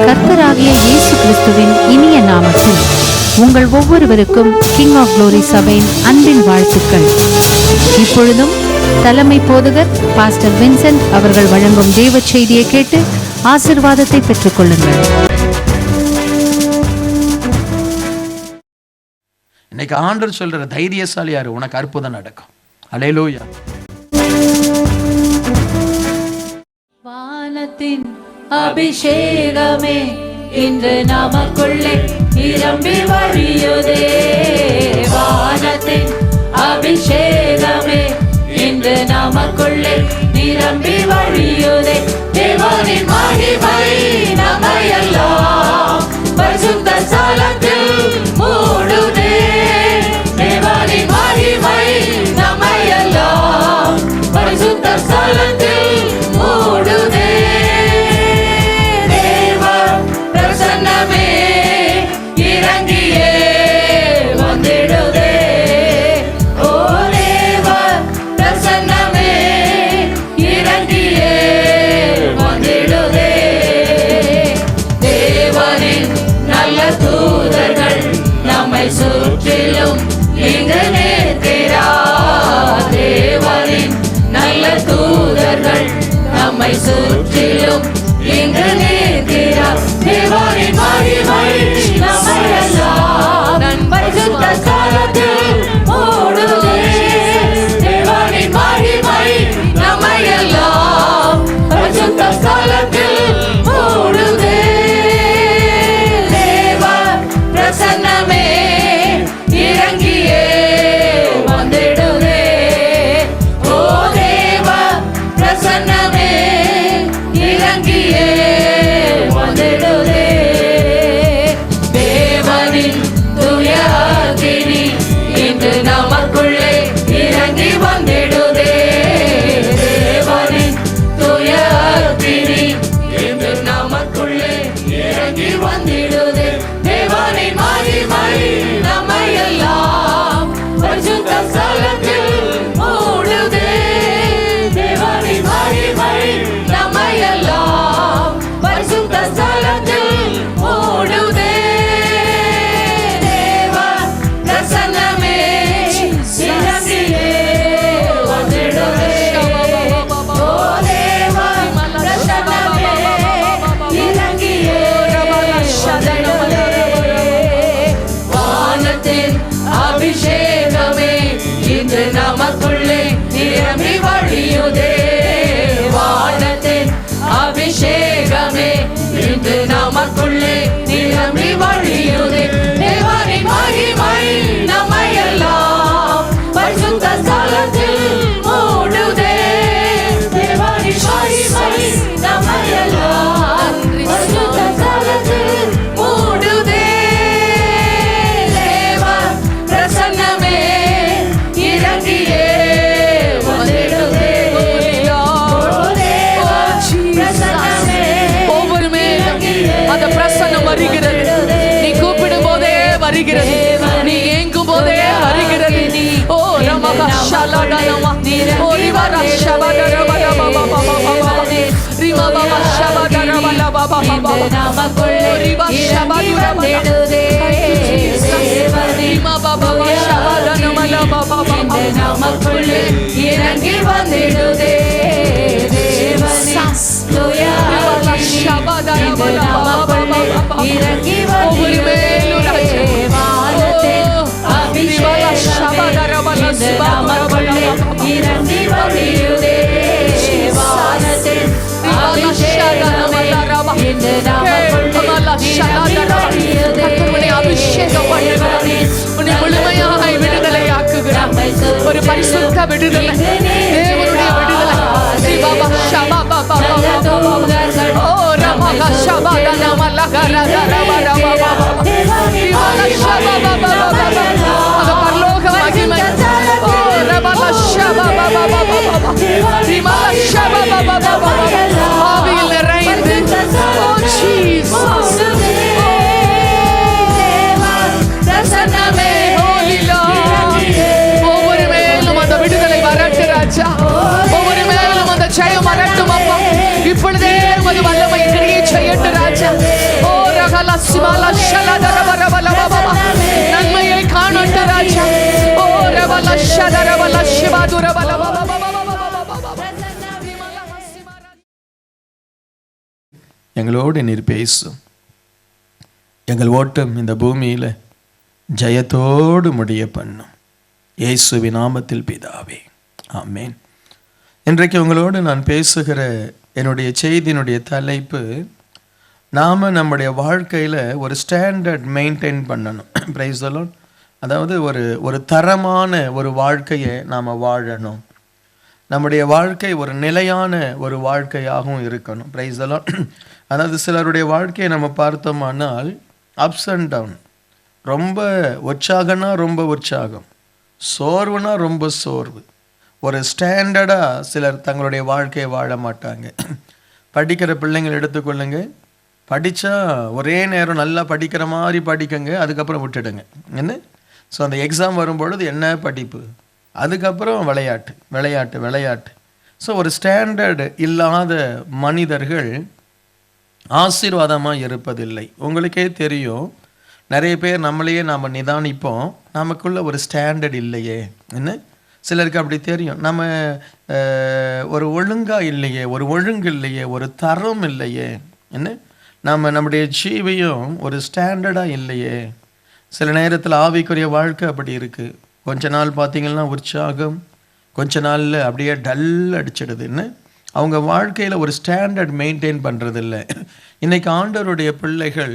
கர்த்தராகிய இயேசு கிறிஸ்துவின் இனிய நாமத்தில் உங்கள் ஒவ்வொருவருக்கும் கிங் ஆஃப் குளோரி சபையின் அன்பின் வாழ்த்துக்கள். இப்பொழுதும் தலைமை போதகர் பாஸ்டர் வின்சென்ட் அவர்கள் வழங்கும் தேவ செய்தியை கேட்டு ஆசீர்வாதத்தை பெற்றுக் கொள்ளுங்கள். இன்னைக்கு ஆண்டவர் சொல்ற தைரியசாலி யாரு? உனக்கு அற்புதம் நடக்கும். அல்லேலூயா. வானத்தின் அபிஷேகமே இன்று நமக்குள்ளே நிரம்பி வழியுதே. வானத்தின் அபிஷேகமே இன்று நமக்குள்ளே நிரம்பி வழியுதே. தேவனின் மகிமை நம்மையெல்லாம் பரிசுத்த ஸ்தலத்தில் மூடுதே. தேவனின் மகிமை நம்மையெல்லாம் பரிசுத்த ஸ்தலத்தில் மூடுதே. தேவ பிரசன்னமே இறங்கியே வந்திடுதே. ஓ தேவ பிரசன்னமே இறங்கியே வந்திடுதே. தேவனின் நல்ல தூதர்கள் நம்மை சுற்றிலும் இங்கு நிற்கிறார். தேவனின் நல்ல தூதர்கள் நம்மை சுற்றிலும் இங்கு நிற்கிறார். தேவனின் மகிமை நம்மையெல்லாம் பரிசுத்த ஸ்தலத்தில் மூடுதே. தேவனின் மகிமை நம்மையெல்லாம் பரிசுத்த ஸ்தலத்தில் மூடுதே. தேவ பிரசன்னமே இறங்கியே வந்திடுதே. ஓ தேவ பிரசன்னமே இறங்கியே வந்திடுதே. தேவனின் தூய அக்கினி இன்று நமக்குள்ளே இறங்கி வந்திடுதே. தேவனின் தூய அக்கினி இன்று நமக்குள்ளே இறங்கி வந்திடுதே. தேவனின் மகிமை நம்மையெல்லாம் பரிசுத்த ஸ்தலத்தில் மூடுதே. தேவனின் மகிமை நம்மையெல்லாம் பரிசுத்த ஸ்தலத்தில் மூடுதே. தேவ பிரசன்னமே இறங்கியே வந்திடுதே. ஓ தேவ பிரசன்னமே இறங்கியே வந்திடுதே. வானத்தின் அபிஷேகமே இன்று நமக்குள்ளே நிரம்பி வழியுதே. வானத்தின் அபிஷேகமே இன்று நமக்குள்ளே நிரம்பி வழியுதே. தேவனின் மகிமை நம்மையெல்லாம் பரிசுத்த ஸ்தலத்தில் மூடுதே. தேவனின் மகிமை நம்மையெல்லாம் பரிசுத்த ஸ்தலத்தில் மூடுதே. தேவ பிரசன்னமே இறங்கியே வந்திடுதே. ஓ தேவ பிரசன்னமே ஒவ்வொரு மேலும் அந்த பிரசன்னம் வருகிறது. நீ கூப்பிடும் போதே வருகிறது. நீ ஏங்கும் போதே வருகிறது. ஓ ரமக ஷலடனமா ஓ ரிவர ஷபடரபடபபபபபப ரிமபப ஷபடரபலபபபப ஓ ரிவ ஷபடுரபடே. ரிமபபப ஷபடனமலபபபப நமக்குள்ளே இறங்கி வந்திடுதே. தேவனின் தூய அக்கினி நமக்குள்ளே இறங்கி வந்திடுதே. வானத்தின் அபிஷேகமே இன்று நமக்குள்ளே இறங்கி வந்திடுதே. வானத்தின் அபிஷேகமே இன்று நமக்குள்ளே இறங்கி வந்திடுதே. அபிஷேகம் பண்ணுகிறார். உன்னை முழுமையாய் விடுதலையாக்குகிறார். ஒரு பரிசுத்த விடுதலை, தேவனுடைய விடுதலை. சிவபா ஷபபபபபப ஓ ரமக ஷபதனமலகரதரபரபபப சிவல ஷபபபபபப அந்த பரலோக மகிமை. ஓ ரமக ஷபபபபபப சிவல ஷபபபபபப ஆவியில் நிறைந்து ஓ ஜீசஸ் ஒவ்வொரு மேலும் அந்த விடுதலை வரட்டு ராஜா. ஒவ்வொரு மேலும் அந்த ஜெயம் வரட்டும் அப்பா. இப்பொழுதே உமது வல்லமை நன்மையை காணட்டு ராஜா. ஓ ரபல ஷதரபல ஷிபாதுரபல. எங்களோடு நீர் பேசும். எங்கள் ஓட்டம் இந்த பூமியில் ஜெயத்தோடு முடிய பண்ணும். இயேசுவின் நாமத்தில் பிதாவே, ஆமேன். இன்றைக்கு உங்களோடு நான் பேசுகிற என்னுடைய செய்தியினுடைய தலைப்பு, நாம் நம்முடைய வாழ்க்கையில் ஒரு ஸ்டாண்டர்ட் மெயின்டைன் பண்ணணும். Price the Lord. அதாவது ஒரு தரமான ஒரு வாழ்க்கையை நாம் வாழணும். நம்முடைய வாழ்க்கை ஒரு நிலையான ஒரு வாழ்க்கையாகவும் இருக்கணும். Praise the Lord. அதாவது சிலருடைய வாழ்க்கையை நம்ம பார்த்தோமானால் அப்ஸ் அண்ட் டவுன். ரொம்ப உற்சாகம்னா ரொம்ப உற்சாகம், சோர்வுனா ரொம்ப சோர்வு. ஒரு ஸ்டாண்டர்டாக சிலர் தங்களுடைய வாழ்க்கையை வாழ மாட்டாங்க. படிக்கிற பிள்ளைங்கள் எடுத்துக்கொள்ளுங்க. படித்தா ஒரே நேரம் நல்லா படிக்கிற மாதிரி படிக்கங்க, அதுக்கப்புறம் விட்டுடுங்க. என்ன? ஸோ அந்த எக்ஸாம் வரும்பொழுது என்ன படிப்பு, அதுக்கப்புறம் விளையாட்டு விளையாட்டு விளையாட்டு. ஸோ ஒரு ஸ்டாண்டர்டு இல்லாத மனிதர்கள் ஆசீர்வாதமாக இருப்பதில்லை. உங்களுக்கே தெரியும், நிறைய பேர் நம்மளையே நாம் நிதானிப்போம், நமக்குள்ள ஒரு ஸ்டாண்டர்ட் இல்லையே. என்ன? சிலருக்கு அப்படி தெரியும், நம்ம ஒரு ஒழுங்காக இல்லையே, ஒரு ஒழுங்கு இல்லையே, ஒரு தரம் இல்லையே. என்ன? நம்முடைய ஜீவியம் ஒரு ஸ்டாண்டர்டாக இல்லையே. சில நேரத்தில் ஆவிக்குரிய வாழ்க்கை அப்படி இருக்குது. கொஞ்ச நாள் பார்த்திங்கன்னா உற்சாகம், கொஞ்ச நாளில் அப்படியே டல் அடிச்சிடுதுன்னு அவங்க வாழ்க்கையில் ஒரு ஸ்டாண்டர்ட் மெயின்டைன் பண்ணுறதில்ல. இன்றைக்கி ஆண்டவருடைய பிள்ளைகள்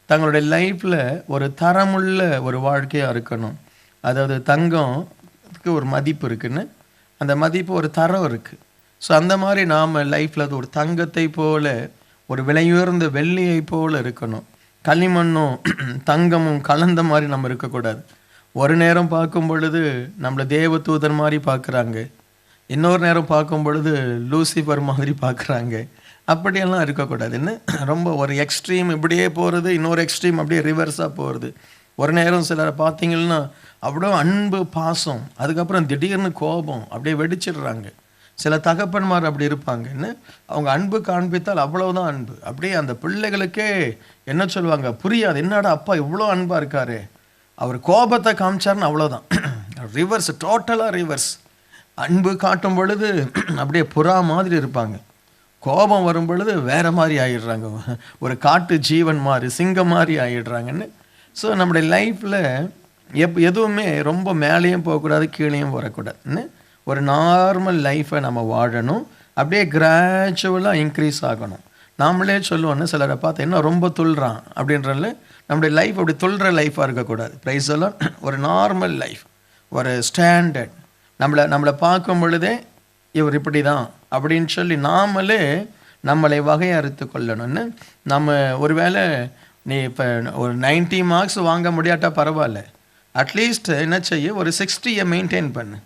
தங்களுடைய லைஃப்பில் ஒரு தரமுள்ள ஒரு வாழ்க்கையாக இருக்கணும். அதாவது தங்கத்துக்கு ஒரு மதிப்பு இருக்குன்னு, அந்த மதிப்பு ஒரு தரம் இருக்குது. ஸோ அந்த மாதிரி நாம் லைஃப்பில் அது ஒரு தங்கத்தை போல, ஒரு விலையுயர்ந்த வெள்ளியை போல் இருக்கணும். களிமண்ணும் தங்கமும் கலந்த மாதிரி நம்ம இருக்கக்கூடாது. ஒரு நேரம் பார்க்கும் பொழுது நம்மளை தேவதூதர் மாதிரி பார்க்குறாங்க, இன்னொரு நேரம் பார்க்கும் பொழுது லூசிஃபர் மாதிரி பார்க்குறாங்க. அப்படியெல்லாம் இருக்கக்கூடாது. என்ன? ரொம்ப ஒரு எக்ஸ்ட்ரீம் இப்படியே போகிறது, இன்னொரு எக்ஸ்ட்ரீம் அப்படியே ரிவர்ஸாக போகிறது. ஒரு நேரம் சிலரை பார்த்தீங்கன்னா அவ்வளோ அன்பு பாசம், அதுக்கப்புறம் திடீர்னு கோபம், அப்படியே வெடிச்சிடுறாங்க. சில தகப்பன்மார் அப்படி இருப்பாங்க. என்ன? அவங்க அன்பு காண்பித்தால் அவ்வளோதான் அன்பு. அப்படியே அந்த பிள்ளைகளுக்கே என்ன சொல்லுவாங்க புரியாது. என்னடா அப்பா இவ்வளோ அன்பாக இருக்காரு, அவர் கோபத்தை காமிச்சார்னு அவ்வளோதான். ரிவர்ஸ், டோட்டலாக ரிவர்ஸ். அன்பு காட்டும் பொழுது அப்படியே புறா மாதிரி இருப்பாங்க, கோபம் வரும் பொழுது வேறு மாதிரி ஆகிடுறாங்க, ஒரு காட்டு ஜீவன் மாதிரி, சிங்கம் மாதிரி ஆகிடுறாங்கன்னு. ஸோ நம்முடைய லைஃப்பில் எதுவுமே ரொம்ப மேலேயும் போகக்கூடாது, கீழேயும் வரக்கூடாதுன்னு ஒரு நார்மல் லைஃப்பை நம்ம வாழணும். அப்படியே கிராஜுவலாக இன்க்ரீஸ் ஆகணும். நாமளே சொல்லுவோன்னு சிலரை பார்த்து என்ன ரொம்ப துள்ளுறான் அப்படின்றல, நம்முடைய லைஃப் அப்படி துள்ளுற லைஃபாக இருக்கக்கூடாது. ப்ரைஸ் எல்லாம் ஒரு நார்மல் லைஃப், ஒரு ஸ்டாண்டர்ட். நம்மளை பார்க்கும் பொழுதே இவர் இப்படி தான் அப்படின்னு சொல்லி நாமளே நம்மளை வகையறுத்து கொள்ளணும்னு. நம்ம ஒருவேளை நீ இப்போ ஒரு 90 மார்க்ஸ் வாங்க முடியாட்டா பரவாயில்ல, அட்லீஸ்ட் என்ன செய்ய, ஒரு 60 மெயின்டைன் பண்ணு.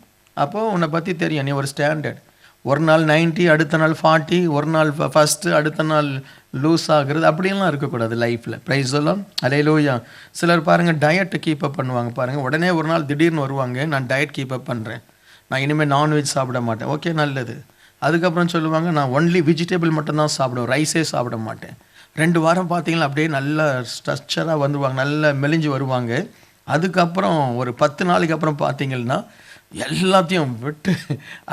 அப்போது உன்னை பற்றி தெரியும், நீ ஒரு ஸ்டாண்டர்ட். ஒரு நாள் 90, அடுத்த நாள் 40, ஒரு நாள் ஃபஸ்ட்டு, அடுத்த நாள் லூஸ் ஆகுறது, அப்படின்லாம் இருக்கக்கூடாது லைஃப்பில். ப்ரைஸ் எல்லாம் அல்லேலூயா. சிலர் பாருங்கள் டயட்டை கீப்பப் பண்ணுவாங்க பாருங்கள், உடனே ஒரு நாள் திடீர்னு வருவாங்க, நான் டயட் கீப்பப் பண்ணுறேன், நான் இனிமேல் நான்வெஜ் சாப்பிட மாட்டேன். ஓகே, நல்லது. அதுக்கப்புறம் சொல்லுவாங்க நான் ஒன்லி வெஜிடபிள் மட்டும்தான் சாப்பிடுவேன், ரைஸே சாப்பிட மாட்டேன். 2 வாரம் பார்த்தீங்கன்னா அப்படியே நல்லா ஸ்ட்ரக்சராக வந்துடுவாங்க, நல்லா மெலிஞ்சு வருவாங்க. அதுக்கப்புறம் ஒரு 10 நாளைக்கு அப்புறம் பார்த்தீங்கன்னா எல்லாத்தையும் விட்டு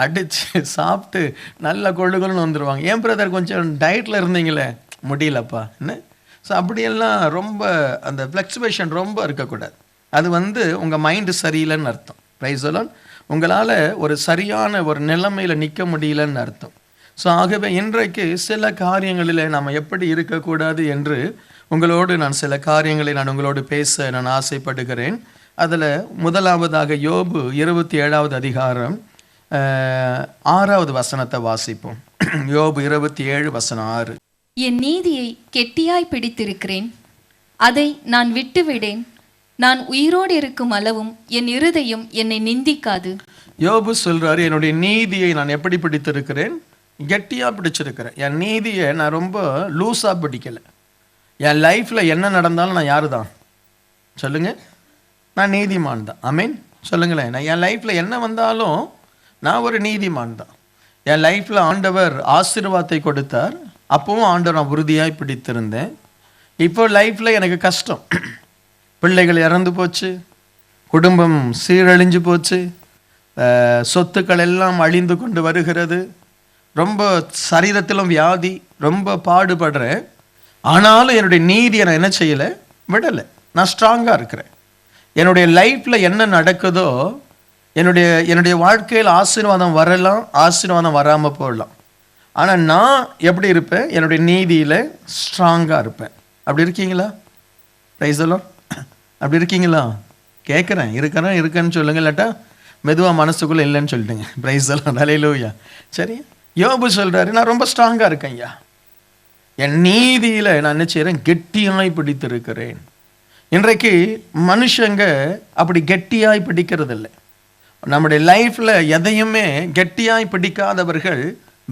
அடித்து சாப்பிட்டு நல்ல கொள்ளுகள்னு வந்துடுவாங்க. ஏன் பிரதர் கொஞ்சம் டயட்டில் இருந்தீங்களே, முடியலப்பா என்ன. ஸோ அப்படியெல்லாம் ரொம்ப அந்த ஃப்ளக்சுவேஷன் ரொம்ப இருக்கக்கூடாது. அது உங்கள் மைண்டு சரியில்லைன்னு அர்த்தம். ப்ரைஸ் எல்லாம் உங்களால் ஒரு சரியான ஒரு நிலைமையில் நிற்க முடியலன்னு அர்த்தம். ஸோ ஆகவே இன்றைக்கு சில காரியங்களில் நாம் எப்படி இருக்கக்கூடாது என்று உங்களோடு நான் சில காரியங்களை நான் உங்களோடு பேச நான் ஆசைப்படுகிறேன். அதில் முதலாவதாக யோபு 27வது அதிகாரம் 6வது வசனத்தை வாசிப்போம். யோபு 27:6. என் நீதியை கெட்டியாய் பிடித்திருக்கிறேன், அதை நான் விட்டுவிடேன். நான் உயிரோடு இருக்கும் அளவும் என் இருதயம் என்னை நிந்திக்காது. யோபு சொல்றாரு, என்னுடைய நீதியை நான் எப்படி பிடித்திருக்கிறேன், கெட்டியாக பிடிச்சிருக்கிறேன். என் நீதியை நான் ரொம்ப லூஸாக பிடிக்கலை. என் லைஃப்பில் என்ன நடந்தாலும் நான் யாரு தான் சொல்லுங்கள், நான் நீதிமான் தான். ஆமீன் சொல்லுங்களேன். நான் என் லைஃப்பில் என்ன வந்தாலும் நான் ஒரு நீதிமான் தான். என் லைஃப்பில் ஆண்டவர் ஆசீர்வாதத்தை கொடுத்தார், அப்பவும் ஆண்டவர் நான் உறுதியாய் பிடித்திருந்தேன். இப்போ லைஃப்பில் எனக்கு கஷ்டம், பிள்ளைகள் இறந்து போச்சு, குடும்பம் சீரழிஞ்சு போச்சு, சொத்துக்கள் எல்லாம் அழிந்து கொண்டு வருகிறது, ரொம்ப சரீரத்திலும் வியாதி, ரொம்ப பாடுபடுறேன். ஆனாலும் என்னுடைய நீதியை நான் என்ன செய்யலை, விடலை. நான் ஸ்ட்ராங்காக இருக்கிறேன். என்னுடைய லைஃப்பில் என்ன நடக்குதோ, என்னுடைய வாழ்க்கையில் ஆசீர்வாதம் வரலாம், ஆசீர்வாதம் வராமல் போடலாம். ஆனால் நான் எப்படி இருப்பேன், என்னுடைய நீதியில் ஸ்ட்ராங்காக இருப்பேன். அப்படி இருக்கீங்களா? Price the Lord. அப்படி இருக்கீங்களா? கேட்குறேன். இருக்கேன்னு சொல்லுங்க, இல்லாட்டா மெதுவாக மனசுக்குள்ளே இல்லைன்னு சொல்லிட்டுங்க. Price the lord. ஹல்லேலூயா. சரி, யோபு சொல்கிறாரு, நான் ரொம்ப ஸ்ட்ராங்காக இருக்கேன் ஐயா, என் நீதியில் நான் என்ன செய்கிறேன், கெட்டியாய் பிடித்திருக்கிறேன். இன்றைக்கு மனுஷங்க அப்படி கெட்டியாய் பிடிக்கிறதில்லை. நம்முடைய லைஃப்பில் எதையுமே கெட்டியாய் பிடிக்காதவர்கள்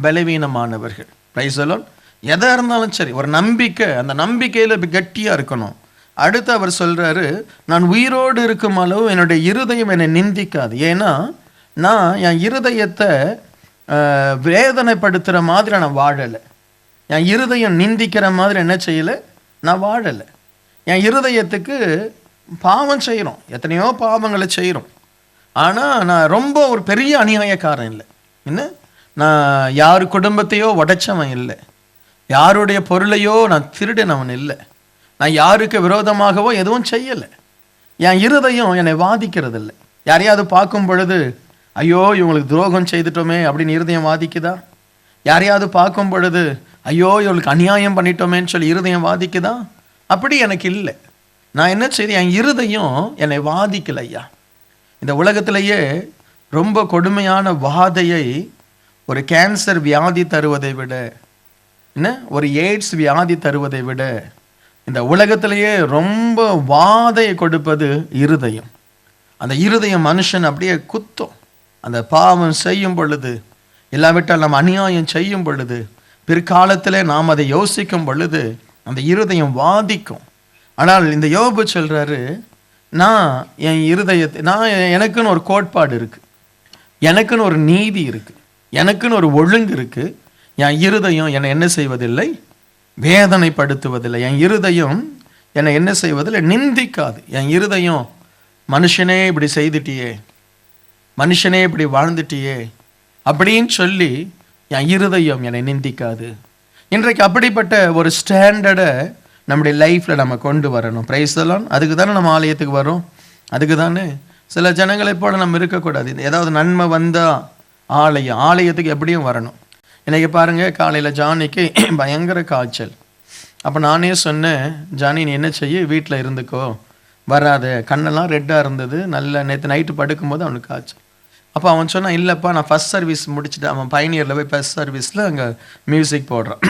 பலவீனமானவர்கள். Price the Lord. எதாக இருந்தாலும் சரி, ஒரு நம்பிக்கை, அந்த நம்பிக்கையில் கெட்டியாக இருக்கணும். அடுத்து அவர் சொல்கிறாரு, நான் உயிரோடு இருக்கும் அளவு என்னுடைய இருதயம் என்னை நிந்திக்காது. ஏன்னா நான் என் இருதயத்தை வேதனைப்படுத்துகிற மாதிரி நான் வாழலை. என் இருதயம் நிந்திக்கிற மாதிரி என்ன செய்யலை, நான் வாழலை. என் இருதயத்துக்கு பாவம் செய்கிறோம், எத்தனையோ பாவங்களை செய்கிறோம். ஆனால் நான் ரொம்ப ஒரு பெரிய அநியாயக்காரன் இல்லை. என்ன, நான் யார் குடும்பத்தையோ உடைச்சவன் இல்லை, யாருடைய பொருளையோ நான் திருடினவன் இல்லை, நான் யாருக்கு விரோதமாகவோ எதுவும் செய்யலை. என் இருதயம் என்னை வாதிக்கிறது இல்லை. யாரையாவது பார்க்கும் பொழுது ஐயோ இவங்களுக்கு துரோகம் செய்துட்டோமே அப்படின்னு இருதயம் வாதிக்குதா? யாரையாவது பார்க்கும் பொழுது ஐயோ இவங்களுக்கு அநியாயம் பண்ணிட்டோமேன்னு சொல்லி இருதயம் வாதிக்குதா? அப்படி எனக்கு இல்லை. நான் என்ன செய்தேன், என் இருதயம் என்னை வாதிக்கலை ஐயா. இந்த உலகத்திலேயே ரொம்ப கொடுமையான வாதையை ஒரு கேன்சர் வியாதி தருவதை விட, என்ன ஒரு எய்ட்ஸ் வியாதி தருவதை விட, இந்த உலகத்திலேயே ரொம்ப வாதையை கொடுப்பது இருதயம். அந்த இருதயம் மனுஷன் அப்படியே குத்தும். அந்த பாவம் செய்யும் பொழுது, இல்லாவிட்டால் நம்ம அநியாயம் செய்யும் பொழுது, பிற்காலத்தில் நாம் அதை யோசிக்கும் பொழுது அந்த இருதயம் வாதிக்கும். ஆனால் இந்த யோபு சொல்கிறாரு, நான் என் இருதயத்தை, எனக்குன்னு ஒரு கோட்பாடு இருக்குது, எனக்குன்னு ஒரு நீதி இருக்குது, எனக்குன்னு ஒரு ஒழுங்கு இருக்குது. என் இருதயம் என்னை என்ன செய்வதில்லை, வேதனைப்படுத்துவதில்லை. என் இருதயம் என்னை என்ன செய்வதில்லை, நிந்திக்காது. என் இருதயம் மனுஷனே இப்படி செய்துட்டியே, மனுஷனே இப்படி வாழ்ந்துட்டியே அப்படின்னு சொல்லி என் இருதயம் என்னை நிந்திக்காது. இன்றைக்கு அப்படிப்பட்ட ஒரு ஸ்டாண்டர்டை நம்முடைய லைஃப்பில் நம்ம கொண்டு வரணும். Price the Lord. அதுக்கு தானே நம்ம ஆலயத்துக்கு வரோம். அதுக்கு தானே சில ஜனங்களை போல நம்ம இருக்கக்கூடாது. ஏதாவது நன்மை வந்தால் ஆலயத்துக்கு எப்படியும் வரணும். இன்றைக்கி பாருங்கள், காலையில் ஜானிக்கு பயங்கர காய்ச்சல். அப்போ நானே சொன்னேன், ஜானி நீ என்ன செய்ய, வீட்டில் இருந்துக்கோ, வராது. கண்ணெல்லாம் ரெட்டாக இருந்தது, நல்ல நேற்று நைட்டு படுக்கும்போது அவனுக்கு காய்ச்சல். அப்போ அவன் சொன்னான், இல்லைப்பா நான் ஃபஸ்ட் சர்வீஸ் முடிச்சுட்டு, அவன் பயணியரில் போய் ஃபஸ்ட் சர்வீஸில் அங்கே மியூசிக் போடுறான்,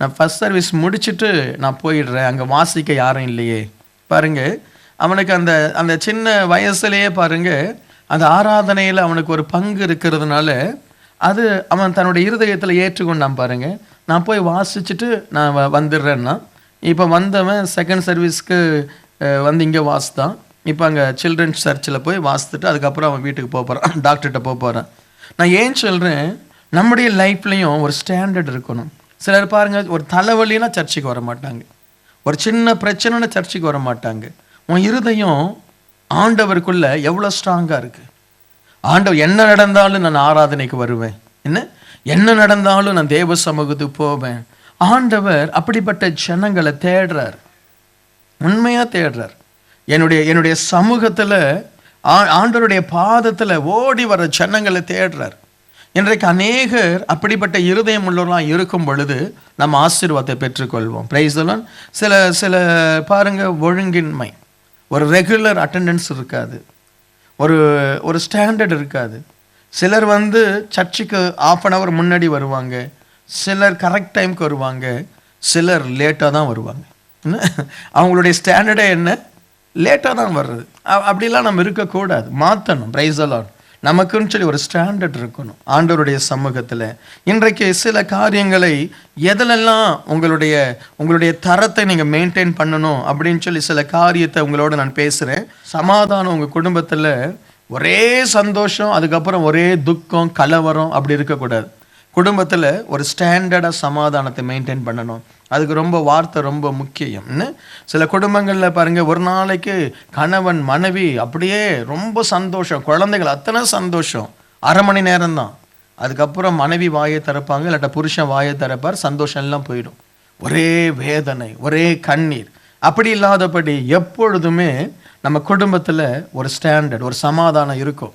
நான் ஃபஸ்ட் சர்வீஸ் முடிச்சுட்டு நான் போயிடுறேன், அங்கே வாசிக்க யாரும் இல்லையே. பாருங்கள், அவனுக்கு அந்த அந்த சின்ன வயசுலேயே பாருங்கள், அந்த ஆராதனையில் அவனுக்கு ஒரு பங்கு இருக்கிறதுனால அது அவன் தன்னுடைய இருதயத்தில் ஏற்றுக்கொண்டான். பாருங்கள், நான் போய் வாசிச்சுட்டு நான் வந்துடுறேன்னா, இப்போ வந்தவன் செகண்ட் சர்வீஸ்க்கு வந்து இங்கே வாசித்தான். இப்போ அங்கே சில்ட்ரன்ஸ் சர்ச்சில் போய் வாசித்துட்டு அதுக்கப்புறம் அவன் வீட்டுக்கு போகிறான், டாக்டர்கிட்ட போகிறான். நான் ஏன் சொல்கிறேன், நம்முடைய லைஃப்லேயும் ஒரு ஸ்டாண்டர்ட் இருக்கணும். சிலர் பாருங்கள், ஒரு தலைவலினா சர்ச்சுக்கு வர மாட்டாங்க, ஒரு சின்ன பிரச்சனைனா சர்ச்சுக்கு வர மாட்டாங்க. உன் இருதயம் ஆண்டவருக்குள்ளே எவ்வளோ ஸ்ட்ராங்காக இருக்குது. ஆண்டவர் என்ன நடந்தாலும் நான் ஆராதனைக்கு வருவேன், என்ன நடந்தாலும் நான் தேவ சமூகத்துக்கு போவேன். ஆண்டவர் அப்படிப்பட்ட ஜனங்களை தேடுறார், உண்மையாக தேடுறார். என்னுடைய சமூகத்தில் ஆண்டவருடைய பாதத்தில் ஓடி வர ஜனங்களை தேடுறார். இன்றைக்கு அநேகர் அப்படிப்பட்ட இருதயம் உள்ளவர்களாக இருக்கும் பொழுது நம்ம ஆசீர்வாதத்தை பெற்றுக்கொள்வோம். Price the Lord. சில பாருங்கள், ஒழுங்கின்மை, ஒரு ரெகுலர் அட்டெண்டன்ஸ் இருக்காது, ஒரு ஸ்டாண்டர்ட் இருக்காது. சிலர் வந்து சர்ச்சுக்கு 1/2 hour முன்னாடி வருவாங்க, சிலர் கரெக்ட் டைமுக்கு வருவாங்க, சிலர் லேட்டாக தான் வருவாங்க. அவங்களுடைய ஸ்டாண்டர்டே என்ன, லேட்டாக தான் வர்றது. அப்படிலாம் நம்ம இருக்கக்கூடாது, மாற்றணும். Price the Lord. நமக்குன்னு சொல்லி ஒரு ஸ்டாண்டர்ட் இருக்கணும் ஆண்டவருடைய சமூகத்தில். இன்றைக்கு சில காரியங்களை எதிலெல்லாம் உங்களுடைய தரத்தை நீங்கள் மெயின்டைன் பண்ணணும் அப்படின்னு சொல்லி சில காரியத்தை உங்களோட நான் பேசுகிறேன். சமாதானம் உங்கள் குடும்பத்தில் ஒரே சந்தோஷம், அதுக்கப்புறம் ஒரே துக்கம், கலவரம் அப்படி இருக்கக்கூடாது. குடும்பத்தில் ஒரு ஸ்டாண்டர்டாக சமாதானத்தை மெயின்டைன் பண்ணணும். அதுக்கு ரொம்ப வார்த்தை ரொம்ப முக்கியம். சில குடும்பங்களில் பாருங்கள், ஒரு நாளைக்கு கணவன் மனைவி அப்படியே ரொம்ப சந்தோஷம், குழந்தைகள் அத்தனை சந்தோஷம், அரை மணி நேரம்தான். அதுக்கப்புறம் மனைவி வாயை திறப்பாங்க, இல்லாட்ட புருஷன் வாயை திறப்பார், சந்தோஷம் எல்லாம் போயிடும். ஒரே வேதனை, ஒரே கண்ணீர். அப்படி இல்லாதபடி எப்பொழுதுமே நம்ம குடும்பத்தில் ஒரு ஸ்டாண்டர்ட், ஒரு சமாதானம் இருக்கும்.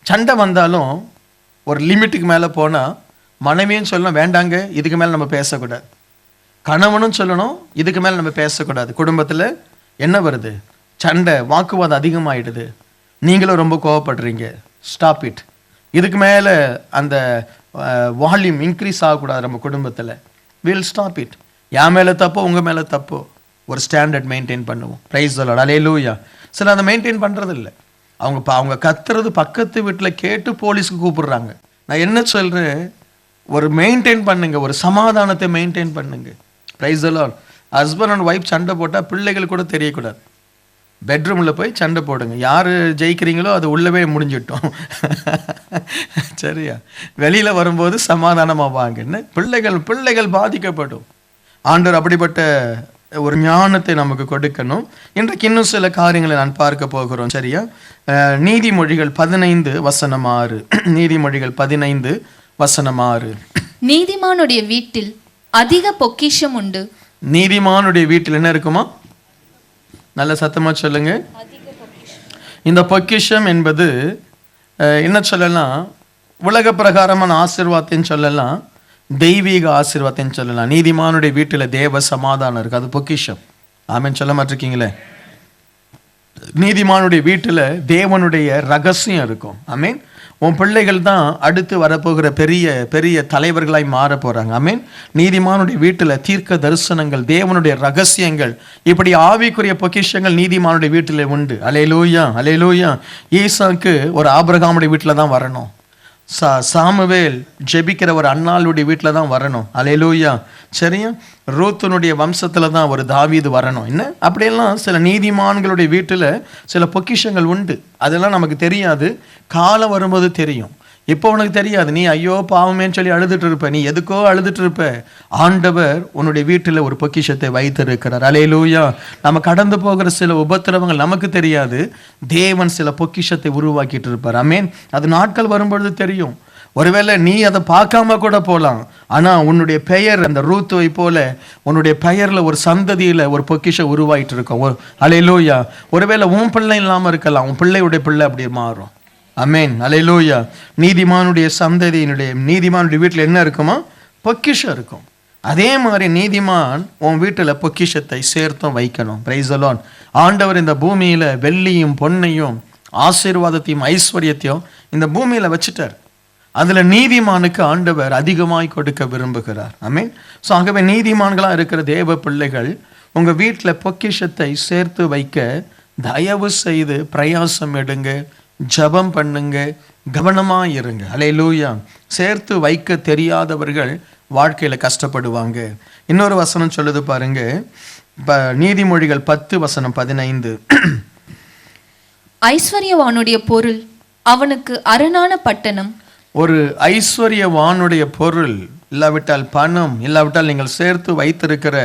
சண்டை வந்தாலும் ஒரு லிமிட்டுக்கு மேலே போனால் மனைவியும் சொல்லணும், வேண்டாங்க இதுக்கு மேலே நம்ம பேசக்கூடாது. கணவனும் சொல்லணும், இதுக்கு மேலே நம்ம பேசக்கூடாது. குடும்பத்தில் என்ன வருது? சண்டை, வாக்குவாதம் அதிகமாகிடுது. நீங்களும் ரொம்ப கோவப்படுறீங்க, ஸ்டாப் இட். இதுக்கு மேலே அந்த வால்யூம் இன்க்ரீஸ் ஆகக்கூடாது நம்ம குடும்பத்தில். Will stop it. என் மேலே தப்போ உங்கள் மேலே தப்போ, ஒரு ஸ்டாண்டர்ட் மெயின்டைன் பண்ணுவோம். பிரைஸ் தி லார்ட், அல்லேலூயா. சில அதை மெயின்டைன் பண்ணுறது இல்லை. அவங்க கத்துறது பக்கத்து வீட்டில் கேட்டு போலீஸ்க்கு கூப்பிடுறாங்க. நான் என்ன சொல்கிறேன், ஒரு மெயின்டைன் பண்ணுங்க, ஒரு சமாதானத்தை மெயின்டைன் பண்ணுங்க. Price the Lord. Husband and wife சண்டை போட்டால் பிள்ளைகள் கூட தெரியக்கூடாது. பெட்ரூமில் போய் சண்டை போடுங்க. யார் ஜெயிக்கிறீங்களோ அது உள்ளவே முடிஞ்சிட்டோம். சரியா? வெளியில் வரும்போது சமாதானமாக வாங்கன்னு பிள்ளைகள் பாதிக்கப்படும். ஆண்டவர் அப்படிப்பட்ட ஒரு ஞானத்தை நமக்கு கொடுக்கணும். இன்றைக்கு இன்னும் சில காரியங்களை நான் பார்க்க போகிறோம். சரியா? நீதிமொழிகள் 15:6. நீதிமொழிகள் 15:6. நீதிமானுடைய வீட்டில் அதிக பொக்கிஷம் உண்டு. நீதிமானுடைய வீட்டில் என்ன இருக்குமா? நல்ல சத்தமா சொல்லுங்க. இந்த பொக்கிஷம் என்பது என்ன சொல்லலாம்? உலக பிரகாரமான ஆசீர்வாதத்தையும் சொல்லலாம், தெய்வீக ஆசீர்வாதத்தையும் சொல்லலாம். நீதிமானுடைய வீட்டில் தேவ சமாதானம் இருக்கு, அது பொக்கிஷம். ஆமென் சொல்ல மாட்டிருக்கீங்களே? நீதிமானுடைய வீட்டில் தேவனுடைய ரகசியம் இருக்கும். ஆமென். உன் பிள்ளைகள் தான் அடுத்து வரப்போகிற பெரிய பெரிய தலைவர்களாய் மாற போகிறாங்க. ஆமென். நீதிமானுடைய வீட்டில் தீர்க்க தரிசனங்கள், தேவனுடைய ரகசியங்கள், இப்படி ஆவிக்குரிய பொக்கிஷங்கள் நீதிமானுடைய வீட்டில் உண்டு. அல்லேலூயா, அல்லேலூயா. ஈசாக்கு ஒரு ஆபிரகாமுடைய வீட்டில் தான் வரணும். சாமுவேல் ஜெபிக்கிற ஒரு அன்னாளுடைய வீட்டில் தான் வரணும். அல்லேலூயா. சரியா? ரூத்துனுடைய வம்சத்தில் தான் ஒரு தாவீது வரணும். என்ன அப்படியெல்லாம் சில நீதிமான்களுடைய வீட்டில் சில பொக்கிஷங்கள் உண்டு. அதெல்லாம் நமக்கு தெரியாது, காலம் வரும்போது தெரியும். இப்போ உனக்கு தெரியாது, நீ ஐயோ பாவமேன்னு சொல்லி அழுதுட்டு இருப்ப, நீ எதுக்கோ அழுதுட்டு இருப்ப. ஆண்டவர் உன்னுடைய வீட்டில் ஒரு பொக்கிஷத்தை வைத்திருக்கிறார். அல்லேலூயா. நம்ம கடந்து போகிற சில உபத்திரவங்கள் நமக்கு தெரியாது, தேவன் சில பொக்கிஷத்தை உருவாக்கிட்டு இருப்பார். ஆமென். அது நாட்கள் வரும்பொழுது தெரியும். ஒருவேளை நீ அதை பார்க்காம கூட போகலாம், ஆனால் உன்னுடைய பெயர் அந்த ரூத்துவை போல உன்னுடைய பெயரில் ஒரு சந்ததியில் ஒரு பொக்கிஷம் உருவாகிட்டு இருக்கும். அல்லேலூயா. ஒருவேளை உன் பிள்ளை இல்லாமல் இருக்கலாம், உன் பிள்ளையுடைய பிள்ளை அப்படி மாறும். ஆமென், அல்லேலூயா. நீதிமானுடைய சந்ததியினுடைய நீதிமானுடைய வீட்டில் என்ன இருக்குமா? பொக்கிஷம் இருக்கும். அதே மாதிரி நீதிமான் உன் வீட்டில் பொக்கிஷத்தை சேர்த்தும் வைக்கணும். Price the Lord. ஆண்டவர் இந்த பூமியில் வெள்ளியும் பொன்னையும் ஆசீர்வாதத்தையும் ஐஸ்வர்யத்தையும் இந்த பூமியில் வச்சுட்டார். அதில் நீதிமானுக்கு ஆண்டவர் அதிகமாய் கொடுக்க விரும்புகிறார். ஆமென். ஸோ ஆகவே நீதிமான்களாக இருக்கிற தேவ பிள்ளைகள் உங்கள் வீட்டில் பொக்கிஷத்தை சேர்த்து வைக்க தயவு செய்து பிரயாசம் எடுங்க, ஜபம் பண்ணுங்க, கவனமாக இருங்க. அல்லேலூயா. சேர்த்து வைக்க தெரியாதவர்கள் வாழ்க்கையில் கஷ்டப்படுவாங்க. இன்னொரு வசனம் சொல்லுது பாருங்க, நீதிமொழிகள் 10:15. ஐஸ்வர்யவானுடைய பொருள் அவனுக்கு அரணான பட்டணம். ஒரு ஐஸ்வர்யவானுடைய பொருள் இல்லாவிட்டால் பணம் இல்லாவிட்டால் நீங்கள் சேர்த்து வைத்திருக்கிற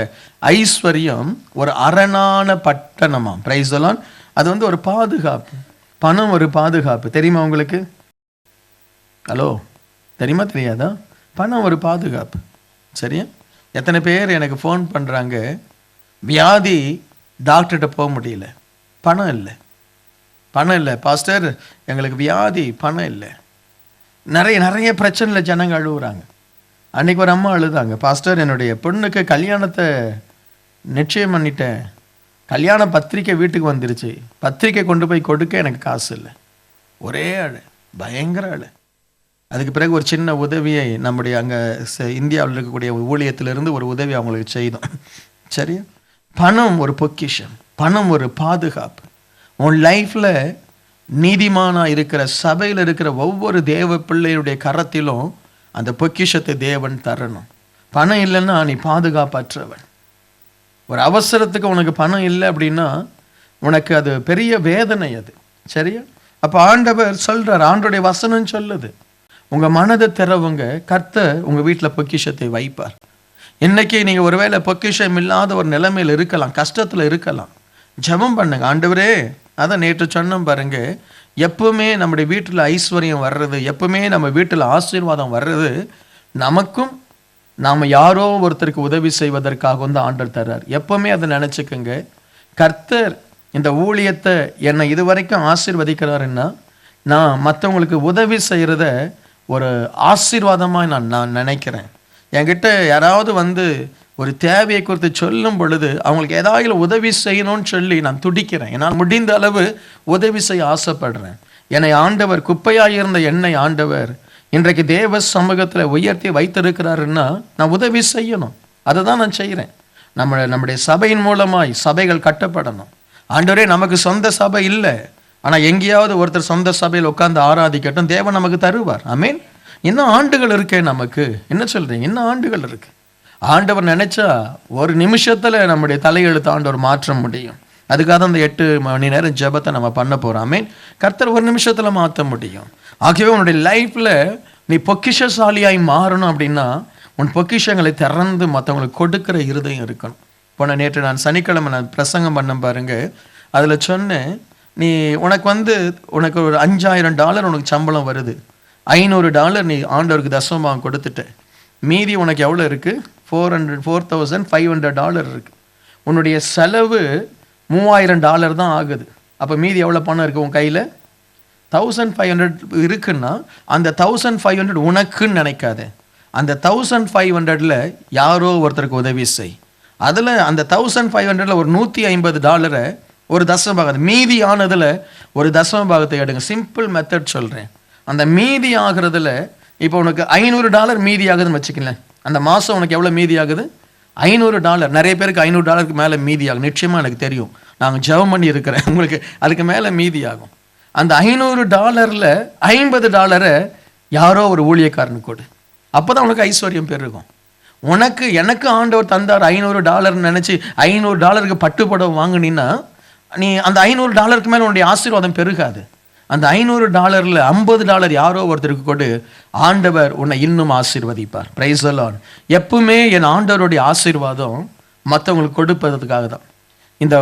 ஐஸ்வர்யம் ஒரு அரணான பட்டணமா. Price the Lord. அது ஒரு பாதுகாப்பு. பணம் ஒரு பாதுகாப்பு. தெரியுமா உங்களுக்கு? ஹலோ, தெரியுமா தெரியாதா? பணம் ஒரு பாதுகாப்பு. சரியா? எத்தனை பேர் எனக்கு ஃபோன் பண்ணுறாங்க, வியாதி டாக்டர்கிட்ட போக முடியல, பணம் இல்லை, பணம் இல்லை பாஸ்டர், எங்களுக்கு வியாதி, பணம் இல்லை. நிறைய பிரச்சனையில் ஜனங்க அழுகுறாங்க. அன்றைக்கி ஒரு அம்மா அழுதாங்க, பாஸ்டர் என்னுடைய பொண்ணுக்கு கல்யாணத்தை நிச்சயம் பண்ணிட்டேன், கல்யாண பத்திரிக்கை வீட்டுக்கு வந்துருச்சு, பத்திரிக்கை கொண்டு போய் கொடுக்க எனக்கு காசு இல்லை. ஒரே அழு, பயங்கர அழு. அதுக்கு பிறகு ஒரு சின்ன உதவியை நம்முடைய அங்கே இந்தியாவில் இருக்கக்கூடிய ஊழியத்திலிருந்து ஒரு உதவி அவங்களுக்கு செய்தோம். சரியா? பணம் ஒரு பொக்கிஷம், பணம் ஒரு பாதுகாப்பு. உன் லைஃப்பில் நீதிமானாக இருக்கிற சபையில் இருக்கிற ஒவ்வொரு தேவ பிள்ளையுடைய கரத்திலும் அந்த பொக்கிஷத்தை தேவன் தரணும். பணம் இல்லைன்னா நீ பாதுகாப்பற்றவன். ஒரு அவசரத்துக்கு உனக்கு பணம் இல்லை அப்படின்னா உனக்கு அது பெரிய வேதனை. அது சரியா? அப்போ ஆண்டவர் சொல்கிறார், ஆண்டோடைய வசனம் சொல்லுது, உங்கள் மனதை திறவுங்க. கர்த்தர் உங்கள் வீட்டில் பொக்கிஷத்தை வைப்பார். இன்னைக்கு நீங்கள் ஒருவேளை பொக்கிஷம் இல்லாத ஒரு நிலைமையில் இருக்கலாம், கஷ்டத்தில் இருக்கலாம். ஜெபம் பண்ணுங்க. ஆண்டவரே, அதான் நேற்று சொன்னோம் பாருங்க, எப்பவுமே நம்முடைய வீட்டில் ஐஸ்வர்யம் வர்றது, எப்பவுமே நம்ம வீட்டில் ஆசீர்வாதம் வர்றது நமக்கும் நாம் யாரோ ஒருத்தருக்கு உதவி செய்வதற்காக வந்து ஆண்டவர் தர்றார். எப்பவுமே அதை நினச்சிக்கோங்க. கர்த்தர் இந்த ஊழியத்தை என்னை இதுவரைக்கும் ஆசீர்வதிக்கிறாருன்னா நான் மற்றவங்களுக்கு உதவி செய்கிறத ஒரு ஆசீர்வாதமாக நான் நினைக்கிறேன். என்கிட்ட யாராவது வந்து ஒரு தேவையை குறித்து சொல்லும் பொழுது அவங்களுக்கு ஏதாவது உதவி செய்யணும்னு சொல்லி நான் துடிக்கிறேன். என்னால் முடிந்த அளவு உதவி செய்ய ஆசைப்படுறேன். என்னை ஆண்டவர், குப்பையாக இருந்த என்னை ஆண்டவர் இன்றைக்கு தேவ சமூகத்தில் உயர்த்தி வைத்திருக்கிறாருன்னா நான் உதவி செய்யணும். அதை தான் நான் செய்கிறேன். நம்முடைய சபையின் மூலமாய் சபைகள் கட்டப்படணும். ஆண்டவரே, நமக்கு சொந்த சபை இல்லை, ஆனால் எங்கேயாவது ஒருத்தர் சொந்த சபையில் உட்கார்ந்து ஆராதிக்கட்டும், தேவன் நமக்கு தருவார். ஆமீன். இன்னும் ஆண்டுகள் இருக்கே நமக்கு. என்ன சொல்கிறீங்க? இன்னும் ஆண்டுகள் இருக்கு. ஆண்டவர் நினைச்சா ஒரு நிமிஷத்தில் நம்முடைய தலையெழுத்து ஆண்டவர் மாற்ற முடியும். அதுக்காக தான் இந்த 8 மணி நேரம் ஜெபத்தை நம்ம பண்ண போகிறோம். ஆமீன். கர்த்தர் ஒரு நிமிஷத்தில் மாற்ற முடியும். ஆகவே உன்னுடைய லைஃப்பில் நீ பொக்கிஷசாலியாய் மாறணும் அப்படின்னா உன் பொக்கிஷங்களை திறந்து மற்றவங்களுக்கு கொடுக்குற இருதயம் இருக்கணும். போன நேற்று நான் சனிக்கிழமை நான் பிரசங்கம் பண்ண பாருங்க, அதில் சொன்னேன், நீ உனக்கு ஒரு $5000 உனக்கு சம்பளம் வருது, $500 நீ ஆண்டவருக்கு தசமபாகம் கொடுத்துட்ட, மீதி உனக்கு எவ்வளோ இருக்குது? $4,500 இருக்குது. உன்னுடைய செலவு $3000 தான் ஆகுது. அப்போ மீதி எவ்வளோ பணம் இருக்குது உன் கையில்? 1500 இருக்குன்னா அந்த 1500 உனக்குன்னு நினைக்காத. அந்த 1500ல் யாரோ ஒருத்தருக்கு உதவி செய். அதில் அந்த 1500ல் ஒரு $150 ஒரு தசமபாகம், மீதி ஆனதில் ஒரு தசமபாகத்தை எடுங்க. சிம்பிள் மெத்தட் சொல்கிறேன். அந்த மீதி ஆகிறதுல இப்போ உனக்கு $500 மீதி ஆகுதுன்னு வச்சுக்கல, அந்த மாதம் உனக்கு எவ்வளோ மீதி ஆகுது? $500. நிறைய பேருக்கு $500 மேலே மீதி ஆகும். நிச்சயமாக எனக்கு தெரியும், நாங்கள் ஜெபம் பண்ணி இருக்கிறேன். உங்களுக்கு அதுக்கு மேலே மீதி ஆகும். அந்த $500ல் $50 யாரோ ஒரு ஊழியக்காரனுக்கு கொடு. அப்போ தான் உனக்கு ஐஸ்வர்யம் பெருகும். எனக்கு ஆண்டவர் தந்தார் $500 நினச்சி $500 பட்டுப்படம் வாங்கினீன்னா நீ அந்த $500 மேலே உன்னுடைய ஆசீர்வாதம் பெருகாது. அந்த $500ல் $50 யாரோ ஒருத்தருக்கு கொடு. ஆண்டவர் உன்னை இன்னும் ஆசீர்வதிப்பார். Price the Lord. எப்பவுமே என் ஆண்டவருடைய ஆசீர்வாதம் மற்றவங்களுக்கு கொடுப்பதற்காக தான். இந்த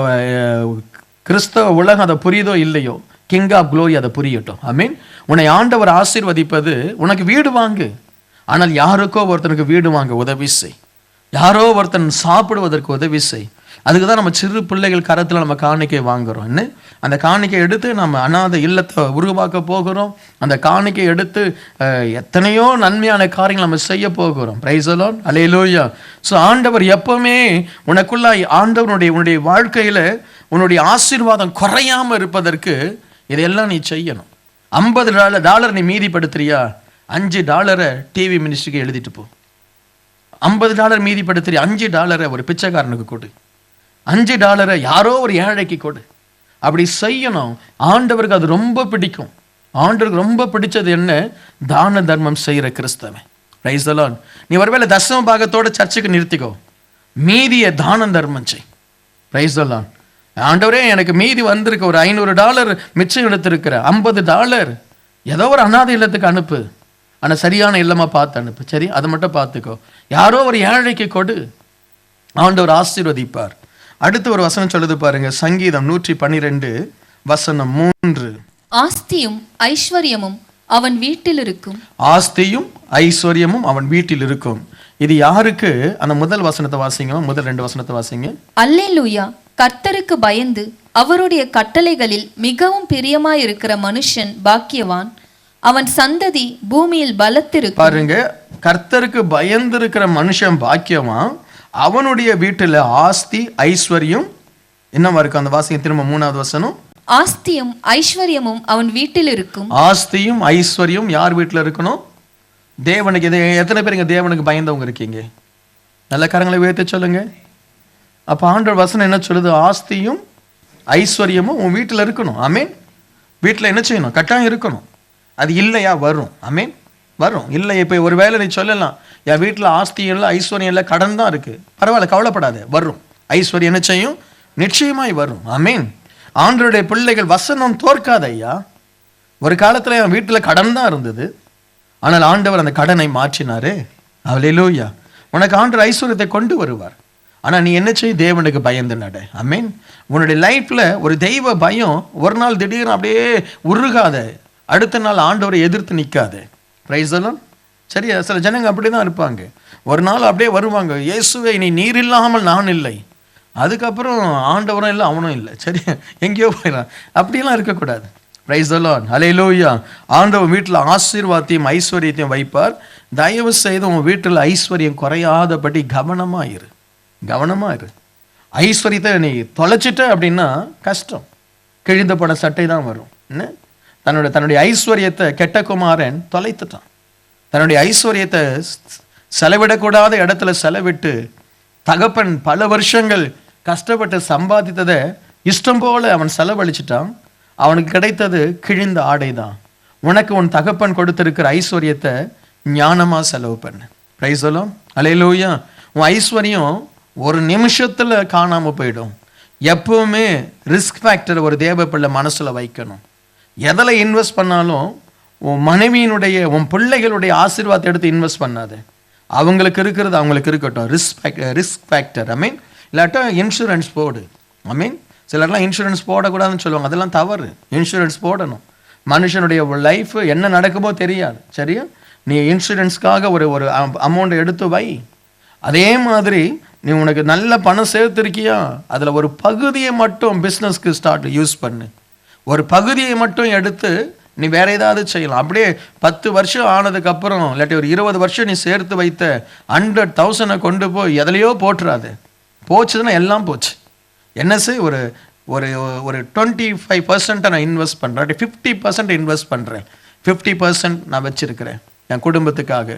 கிறிஸ்தவ உலகம் அதை புரியுதோ இல்லையோ, கிங் ஆஃப் க்ளோரி அதை புரியட்டும். ஐ மீன், உன்னை ஆண்டவர் ஆசீர்வதிப்பது, உனக்கு வீடு வாங்கு, ஆனால் யாருக்கோ ஒருத்தனுக்கு வீடு வாங்க உதவி செய். யாரோ ஒருத்தன் சாப்பிடுவதற்கு உதவி செய். அதுக்கு தான் நம்ம சிறு பிள்ளைகள் கரத்தில் நம்ம காணிக்கை வாங்குகிறோம். என்ன, அந்த காணிக்கை எடுத்து நம்ம அனாதை இல்லத்தை உருவாக்க போகிறோம். அந்த காணிக்கை எடுத்து எத்தனையோ நன்மையான காரியங்கள் நம்ம செய்ய போகிறோம். Price the lord. Hallelujah. So ஆண்டவர் எப்பவுமே உனக்குள்ள உன்னுடைய வாழ்க்கையில் உன்னுடைய ஆசீர்வாதம் குறையாமல் இருப்பதற்கு இதையெல்லாம் நீ செய்யணும். $50 நீ மீதிப்படுத்துறியா, $5 டிவி மினிஸ்ட்ரிக்கு எழுதிட்டு போ. $50 மீதிப்படுத்துறியா, $5 ஒரு பிச்சைக்காரனுக்கு கொடு. $5 யாரோ ஒரு ஏழைக்கு கொடு. அப்படி செய்யணும். ஆண்டவருக்கு அது ரொம்ப பிடிக்கும். ஆண்டவருக்கு ரொம்ப பிடிச்சது என்ன? தான தர்மம் செய்கிற கிறிஸ்தவன். Price the lord. நீ ஒருவேளை தசம பாகத்தோட சர்ச்சுக்கு நிறுத்திக்கோ, மீதியை தான தர்மம் செய். Price the Lord. ஆண்டவரே, எனக்கு மீதி வந்திருக்கு, ஒரு $500 மிச்சம் எடுத்திருக்கிற, $50 ஏதோ ஒரு அனாதை இல்லத்துக்கு அனுப்பு. ஆனால் சரியான இல்லமா பார்த்து அனுப்பு. சரி, அதை மட்டும் பார்த்துக்கோ. யாரோ ஒரு ஏழைக்கு கொடு. ஆண்டவர் ஆசீர்வதிப்பார். அடுத்து ஒரு வசனம் சொல்லுது பாருங்க, சங்கீதம் 112:3. ஆஸ்தியும் ஐஸ்வர்யமும் அவன் வீட்டில் இருக்கும். ஆஸ்தியும் ஐஸ்வர்யமும் அவன் வீட்டில் இருக்கும். இது யாருக்கு? அந்த முதல் வசனத்தை வாசிங்க, முதல் 2 வசனத்தை வாசிங்க. அல்லேலூயா. கர்த்தருக்கு பயந்து அவருடைய கட்டளைகளில் மிகவும் பிரியமாயிருக்கிற மனுஷன் பாக்கியவான், அவன் சந்ததி பூமியில் பலத்திருக்கும். பாருங்க, கர்த்தருக்கு பயந்திருக்கிற மனுஷன் பாக்கியவான், அவனுடைய வீட்டில் ஆஸ்தி ஐஸ்வர்யம் என்னவா இருக்கும்? அந்த வாசிங்க திரும்ப 3வது வசனம். ஆஸ்தியும் ஐஸ்வர்யமும் அவன் வீட்டில் இருக்கும். ஆஸ்தியும் ஐஸ்வர்யம் யார் வீட்டில் இருக்கணும்? தேவனுக்கு. எத்தனை பேருங்க தேவனுக்கு பயந்தவங்க இருக்கீங்க? நல்ல கரங்களை உயர்த்தி சொல்லுங்க. அப்போ ஆண்டவர் வசனம் என்ன சொல்லுது? ஆஸ்தியும் ஐஸ்வர்யமும் உன் வீட்டில் இருக்கணும். ஆமீன். வீட்டில் என்ன செய்யணும்? கட்டாயம் இருக்கணும். அது இல்லையா? வரும். ஆமீன், வரும். இல்லை, இப்போ ஒரு வேளை நீ சொல்லலாம், என் வீட்டில் ஆஸ்தி இல்லை, ஐஸ்வர்யம் இல்லை, கடன் தான் இருக்குது. பரவாயில்ல, கவலைப்படாத, வரும். ஐஸ்வர்யம் என்ன செய்யும்? நிச்சயமாய் வரும். ஆமீன். ஆண்டவருடைய பிள்ளைகள், வசனம் தோற்காத ஐயா. ஒரு காலத்தில் என் வீட்டில் கடன் தான் இருந்தது, ஆனால் ஆண்டவர் அந்த கடனை மாற்றினாரு. அல்லேலூயா. உனக்கு ஆண்டவர் ஐஸ்வர்யத்தை கொண்டு வருவார். ஆனால் நீ என்ன செய்ய? தேவனுக்கு பயந்து நட. ஆமென். உன்னுடைய லைஃப்ல ஒரு தெய்வ பயம் ஒரு நாள் திடீர்னு அப்படியே உருகாத, அடுத்த நாள் ஆண்டவரை எதிர்த்து நிற்காது. Price the Lord. சரியா? சில ஜனங்க அப்படிதான் இருப்பாங்க. ஒரு நாள் அப்படியே வருவாங்க, இயேசுவே நீ நீர் இல்லாமல் நான் இல்லை, அதுக்கப்புறம் ஆண்டவரும் இல்லை அவனும் இல்லை, சரி எங்கேயோ போயிடலாம். அப்படியெல்லாம் இருக்கக்கூடாது. Praise the lord. ஹல்லேலூயா. ஆண்டவர் வீட்டில் ஆசீர்வாதத்தையும் ஐஸ்வர்யத்தையும் வைப்பார். தயவு செய்து உன் வீட்டில் ஐஸ்வர்யம் குறையாதபடி கவனமா இரு. ஐஸ்வர்யத்தை நீ தொலைச்சிட்ட அப்படின்னா கஷ்டம். கிழிந்த பட சட்டை தான் வரும். என்ன? தன்னுடைய ஐஸ்வர்யத்தை கெட்ட குமாரன் தொலைத்துட்டான். தன்னுடைய ஐஸ்வர்யத்தை செலவிடக்கூடாத இடத்துல செலவிட்டு தகப்பன் பல வருஷங்கள் கஷ்டப்பட்டு சம்பாதித்ததை இஷ்டம் போல அவன் செலவழிச்சிட்டான். அவனுக்கு கிடைத்தது கிழிந்த ஆடை தான். உனக்கு உன் தகப்பன் கொடுத்திருக்கிற ஐஸ்வர்யத்தை ஞானமா செலவு பண்ணு. Praise the lord. அல்லேலூயா. உன் ஐஸ்வர்யம் ஒரு நிமிஷத்துல காணாம போயிடும். எப்பவுமே ரிஸ்க் ஃபேக்டர் ஒரு தேவ பிள்ளை மனசுல வைக்கணும். எதில் இன்வெஸ்ட் பண்ணாலும் உன் மனைவியினுடைய உன் பிள்ளைகளுடைய ஆசீர்வாதத்தை எடுத்து இன்வெஸ்ட் பண்ணாது. அவங்களுக்கு இருக்கிறது அவங்களுக்கு இருக்கட்டும். Risk factor. ஐ மீன் இல்லாட்டா இன்சூரன்ஸ் போடு. ஐ மீன் சிலர்லாம் இன்சூரன்ஸ் போடக்கூடாதுன்னு சொல்லுவாங்க. அதெல்லாம் தவறு. இன்சூரன்ஸ் போடணும். மனுஷனுடைய லைஃப் என்ன நடக்குமோ தெரியாது. சரியா? நீ இன்சூரன்ஸ்க்காக ஒரு அமௌண்ட் எடுத்து வை. அதே மாதிரி நீ உனக்கு நல்ல பணம் சேர்த்துருக்கியா, அதில் ஒரு பகுதியை மட்டும் பிஸ்னஸ்க்கு யூஸ் பண்ணு. ஒரு பகுதியை மட்டும் எடுத்து நீ வேற ஏதாவது செய்யலாம். அப்படியே 10 வருஷம் ஆனதுக்கப்புறம் இல்லாட்டி ஒரு 20 வருஷம் நீ சேர்த்து வைத்த 100,000 கொண்டு போய் எதுலையோ போட்டுறாது. போச்சுன்னா எல்லாம் போச்சு. என்ன செய்? ஒரு ஒரு ஒரு 25% நான் இன்வெஸ்ட் பண்ணுறேன், 50% இன்வெஸ்ட் பண்ணுறேன், 50% நான் வச்சிருக்கிறேன் என் குடும்பத்துக்காக.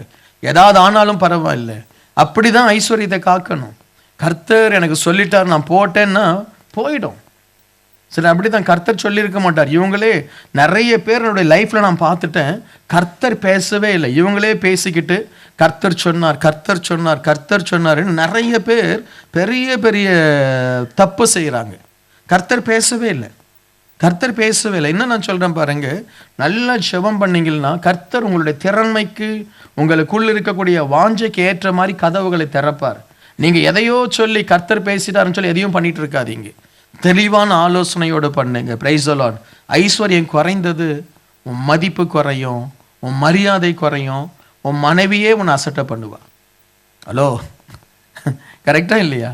ஏதாவது ஆனாலும் பரவாயில்லை. அப்படி தான் ஐஸ்வர்யத்தை காக்கணும். கர்த்தர் எனக்கு சொல்லிட்டார், நான் போட்டேன்னா போயிடும். சரி, அப்படி தான் கர்த்தர் சொல்லியிருக்க மாட்டார். இவங்களே நிறைய பேருடைய லைஃப்பில் நான் பார்த்துட்டேன், கர்த்தர் பேசவே இல்லை. இவங்களே பேசிக்கிட்டு கர்த்தர் சொன்னார் கர்த்தர் சொன்னார் கர்த்தர் சொன்னார்ன்னு நிறைய பேர் பெரிய பெரிய தப்பு செய்கிறாங்க. கர்த்தர் பேசவே இல்லை. இன்னும் நான் சொல்கிறேன் பாருங்க, நல்லா ஜெபம் பண்ணீங்கன்னா கர்த்தர் உங்களுடைய திறமைக்கு உங்களுக்குள்ள இருக்கக்கூடிய வாஞ்சைக்கு ஏற்ற மாதிரி கதவுகளை திறப்பார். நீங்கள் எதையோ சொல்லி கர்த்தர் பேசிட்டாருன்னு சொல்லி எதையும் பண்ணிட்டு இருக்காதீங்க. தெளிவான ஆலோசனையோடு பண்ணுங்க. Price the Lord. ஐஸ்வர்யம் குறைந்தது உன் மதிப்பு குறையும், உன் மரியாதை குறையும், உன் மனைவியே உன்னை அசட்டை பண்ணுவா. ஹலோ, கரெக்டா இல்லையா?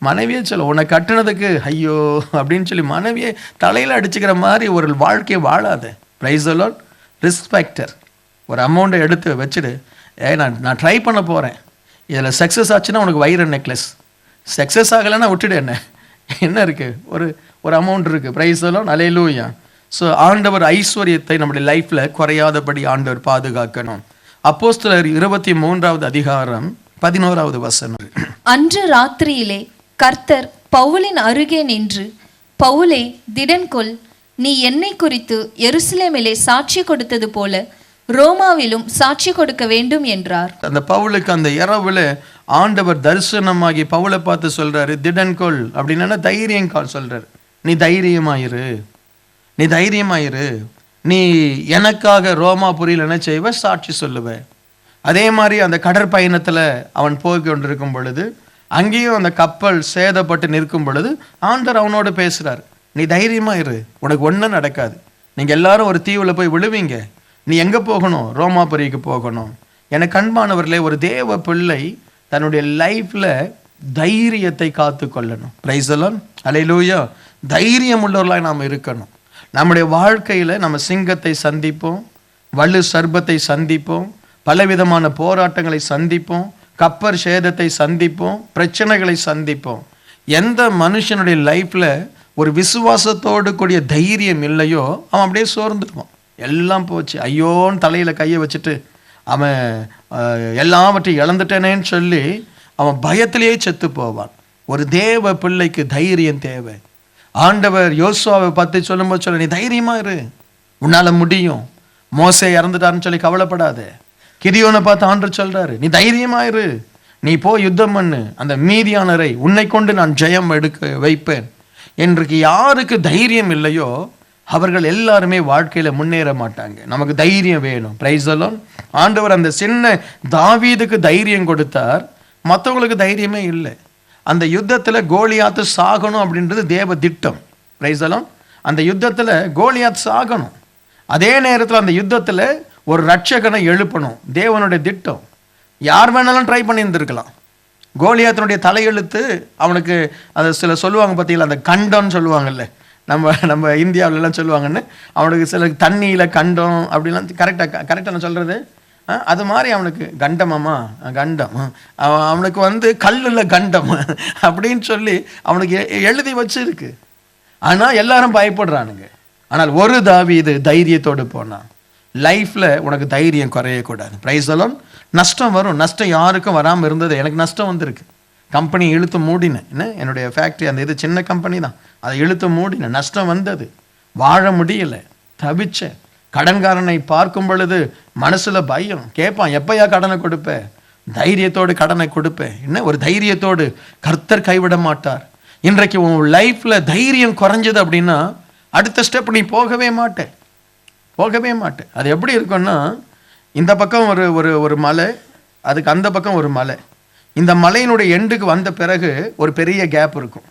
மனைவியே சொல்ல உன்னை கட்டுனதுக்கு ஐயோ அப்படின்னு சொல்லி மனைவியே தலையில் அடிச்சுக்கிற மாதிரி ஒரு வாழ்க்கையை வாழாத. Price the Lord. Risk factor. ஒரு அமௌண்ட்டை எடுத்து வச்சுடு. நான் ட்ரை பண்ண போகிறேன், இதில் சக்ஸஸ் ஆச்சுன்னா உனக்கு வைர நெக்லஸ், சக்ஸஸ் ஆகலைன்னா விட்டுடு. என்ன இருக்குது? ஒரு அமௌண்ட் இருக்குது. Price the lord. Hallelujah. So ஆண்டவர் ஐஸ்வர்யத்தை நம்முடைய லைஃப்பில் குறையாதபடி ஆண்டவர் பாதுகாக்கணும். அப்போஸ்தலர் 23வது அதிகாரம் 11வது வசனம். அன்று ராத்திரியிலே கர்த்தர் பவுலின் அருகே நின்று, பவுலே திடன்கொள், நீ என்னை குறித்து எருசலேமிலே சாட்சி கொடுத்தது போல ரோமாவிலும் சாட்சி கொடுக்க வேண்டும் என்றார். அந்த பவுலுக்கு அந்த இரவுல ஆண்டவர் தரிசனமாகி பவுலை பார்த்து சொல்றாரு, திடன்கொள் அப்படின்னா தைரியம் சொல்றாரு. நீ தைரியமாயிரு, நீ எனக்காக ரோமாபுரியில் என்ன செய்வ? சாட்சி சொல்லுவ. அதே மாதிரி அந்த கடற்பயணத்தில் அவன் போய் கொண்டிருக்கும் பொழுது, அங்கேயும் அந்த கப்பல் சேதப்பட்டு நிற்கும் பொழுது ஆண்டவர் அவனோடு பேசுறாரு. நீ தைரியமா இரு, உனக்கு ஒன்றும் நடக்காது. நீங்க எல்லாரும் ஒரு தீவில் போய் விழுவீங்க. நீ எங்க போகணும்? ரோமாபுரிக்கு போகணும். எனக்கு அன்பானவர்களே, ஒரு தேவ பிள்ளை தன்னுடைய லைஃப்ல தைரியத்தை காத்து கொள்ளணும். Praise the lord. அல்லேலூயா. தைரியம் உள்ளவர்களாய் நாம் இருக்கணும். நம்முடைய வாழ்க்கையில நம்ம சிங்கத்தை சந்திப்போம், வலு சர்ப்பத்தை சந்திப்போம், பலவிதமான போராட்டங்களை சந்திப்போம், கப்பர் சேதத்தை சந்திப்போம், பிரச்சனைகளை சந்திப்போம். எந்த மனுஷனுடைய லைஃப்ல ஒரு விசுவாசத்தோடு கூடிய தைரியம் இல்லையோ அவன் அப்படியே சோர்ந்துடுவான். எல்லாம் போச்சு ஐயோன்னு தலையில கையை வச்சுட்டு அவன் எல்லாவற்றையும் இழந்துட்டேனேன்னு சொல்லி அவன் பயத்திலேயே செத்து போவான். ஒரு தேவ பிள்ளைக்கு தைரியம் தேவை. ஆண்டவர் யோசுவாவை பற்றி சொல்லும்போது சொல்ல, நீ தைரியமா இரு, உன்னால முடியும். மோசே இறந்துட்டாருன்னு சொல்லி கவலைப்படாத. கிதியோனை பார்த்து ஆண்டவர் சொல்றாரு, நீ தைரியமா இரு, நீ போய் யுத்தம் பண்ணு, அந்த மீதியானரை உன்னை கொண்டு நான் ஜெயம் எடுக்க வைப்பேன். இன்றைக்கு யாருக்கு தைரியம் இல்லையோ அவர்கள் எல்லாருமே வாழ்க்கையில முன்னேற மாட்டாங்க. நமக்கு தைரியம் வேணும். Price the Lord. ஆண்டவர் அந்த சின்ன தாவீதுக்கு தைரியம் கொடுத்தார், மற்றவங்களுக்கு தைரியமே இல்லை. அந்த யுத்தத்துல கோலியாத்து சாகணும் அப்படின்றது தேவ திட்டம். Price the Lord. அந்த யுத்தத்துல கோலியாத் சாகணும், அதே நேரத்தில் அந்த யுத்தத்துல ஒரு ரட்சகனை எழுப்பணும், தேவனுடைய திட்டம். யார் வேணாலும் ட்ரை பண்ணியிருந்திருக்கலாம். கோலியாத்தினுடைய தலையெழுத்து அவனுக்கு, அதை சில சொல்லுவாங்க பார்த்தீங்களா, அந்த கண்டம்னு சொல்லுவாங்கல்ல, நம்ம இந்தியாவிலலாம் சொல்லுவாங்கன்னு, அவனுக்கு சில தண்ணியில் கண்டம் அப்படிலாம் கரெக்டாக நான் சொல்கிறது, அது மாதிரி அவனுக்கு கண்டமாமா கண்டம், அவனுக்கு கல்லில் கண்டம் அப்படின்னு சொல்லி அவனுக்கு எழுதி வச்சிருக்கு. ஆனால் எல்லாரும் பயப்படுறானுங்க. ஆனால் ஒரு தாவீது தைரியத்தோடு போனான். லைஃப்பில் உனக்கு தைரியம் குறையக்கூடாது. Price the Lord. நஷ்டம் வரும், நஷ்டம் யாருக்கும் வராமல் இருந்தது. எனக்கு நஷ்டம் வந்திருக்கு. கம்பெனி இழுத்து மூடினேன். என்னுடைய ஃபேக்ட்ரி, அந்த இது சின்ன கம்பெனி தான், அதை இழுத்து மூடினேன். நஷ்டம் வந்தது, வாழ முடியலை, தவிச்சேன். கடன்காரனை பார்க்கும் பொழுது மனசுல பயம், கேட்பான் எப்பயா கடனை கொடுப்பேன். தைரியத்தோடு கடனை கொடுப்பேன். ஒரு தைரியத்தோடு கர்த்தர் கைவிட மாட்டார். இன்றைக்கு உன் லைஃப்ல தைரியம் குறைஞ்சது அப்படின்னா அடுத்த ஸ்டெப் நீ போகவே மாட்டேன். அது எப்படி இருக்குன்னா, இந்த பக்கம் ஒரு மலை, அதுக்கு அந்த பக்கம் ஒரு மலை. இந்த மலையினுடைய எண்டுக்கு வந்த பிறகு ஒரு பெரிய கேப் இருக்கும்.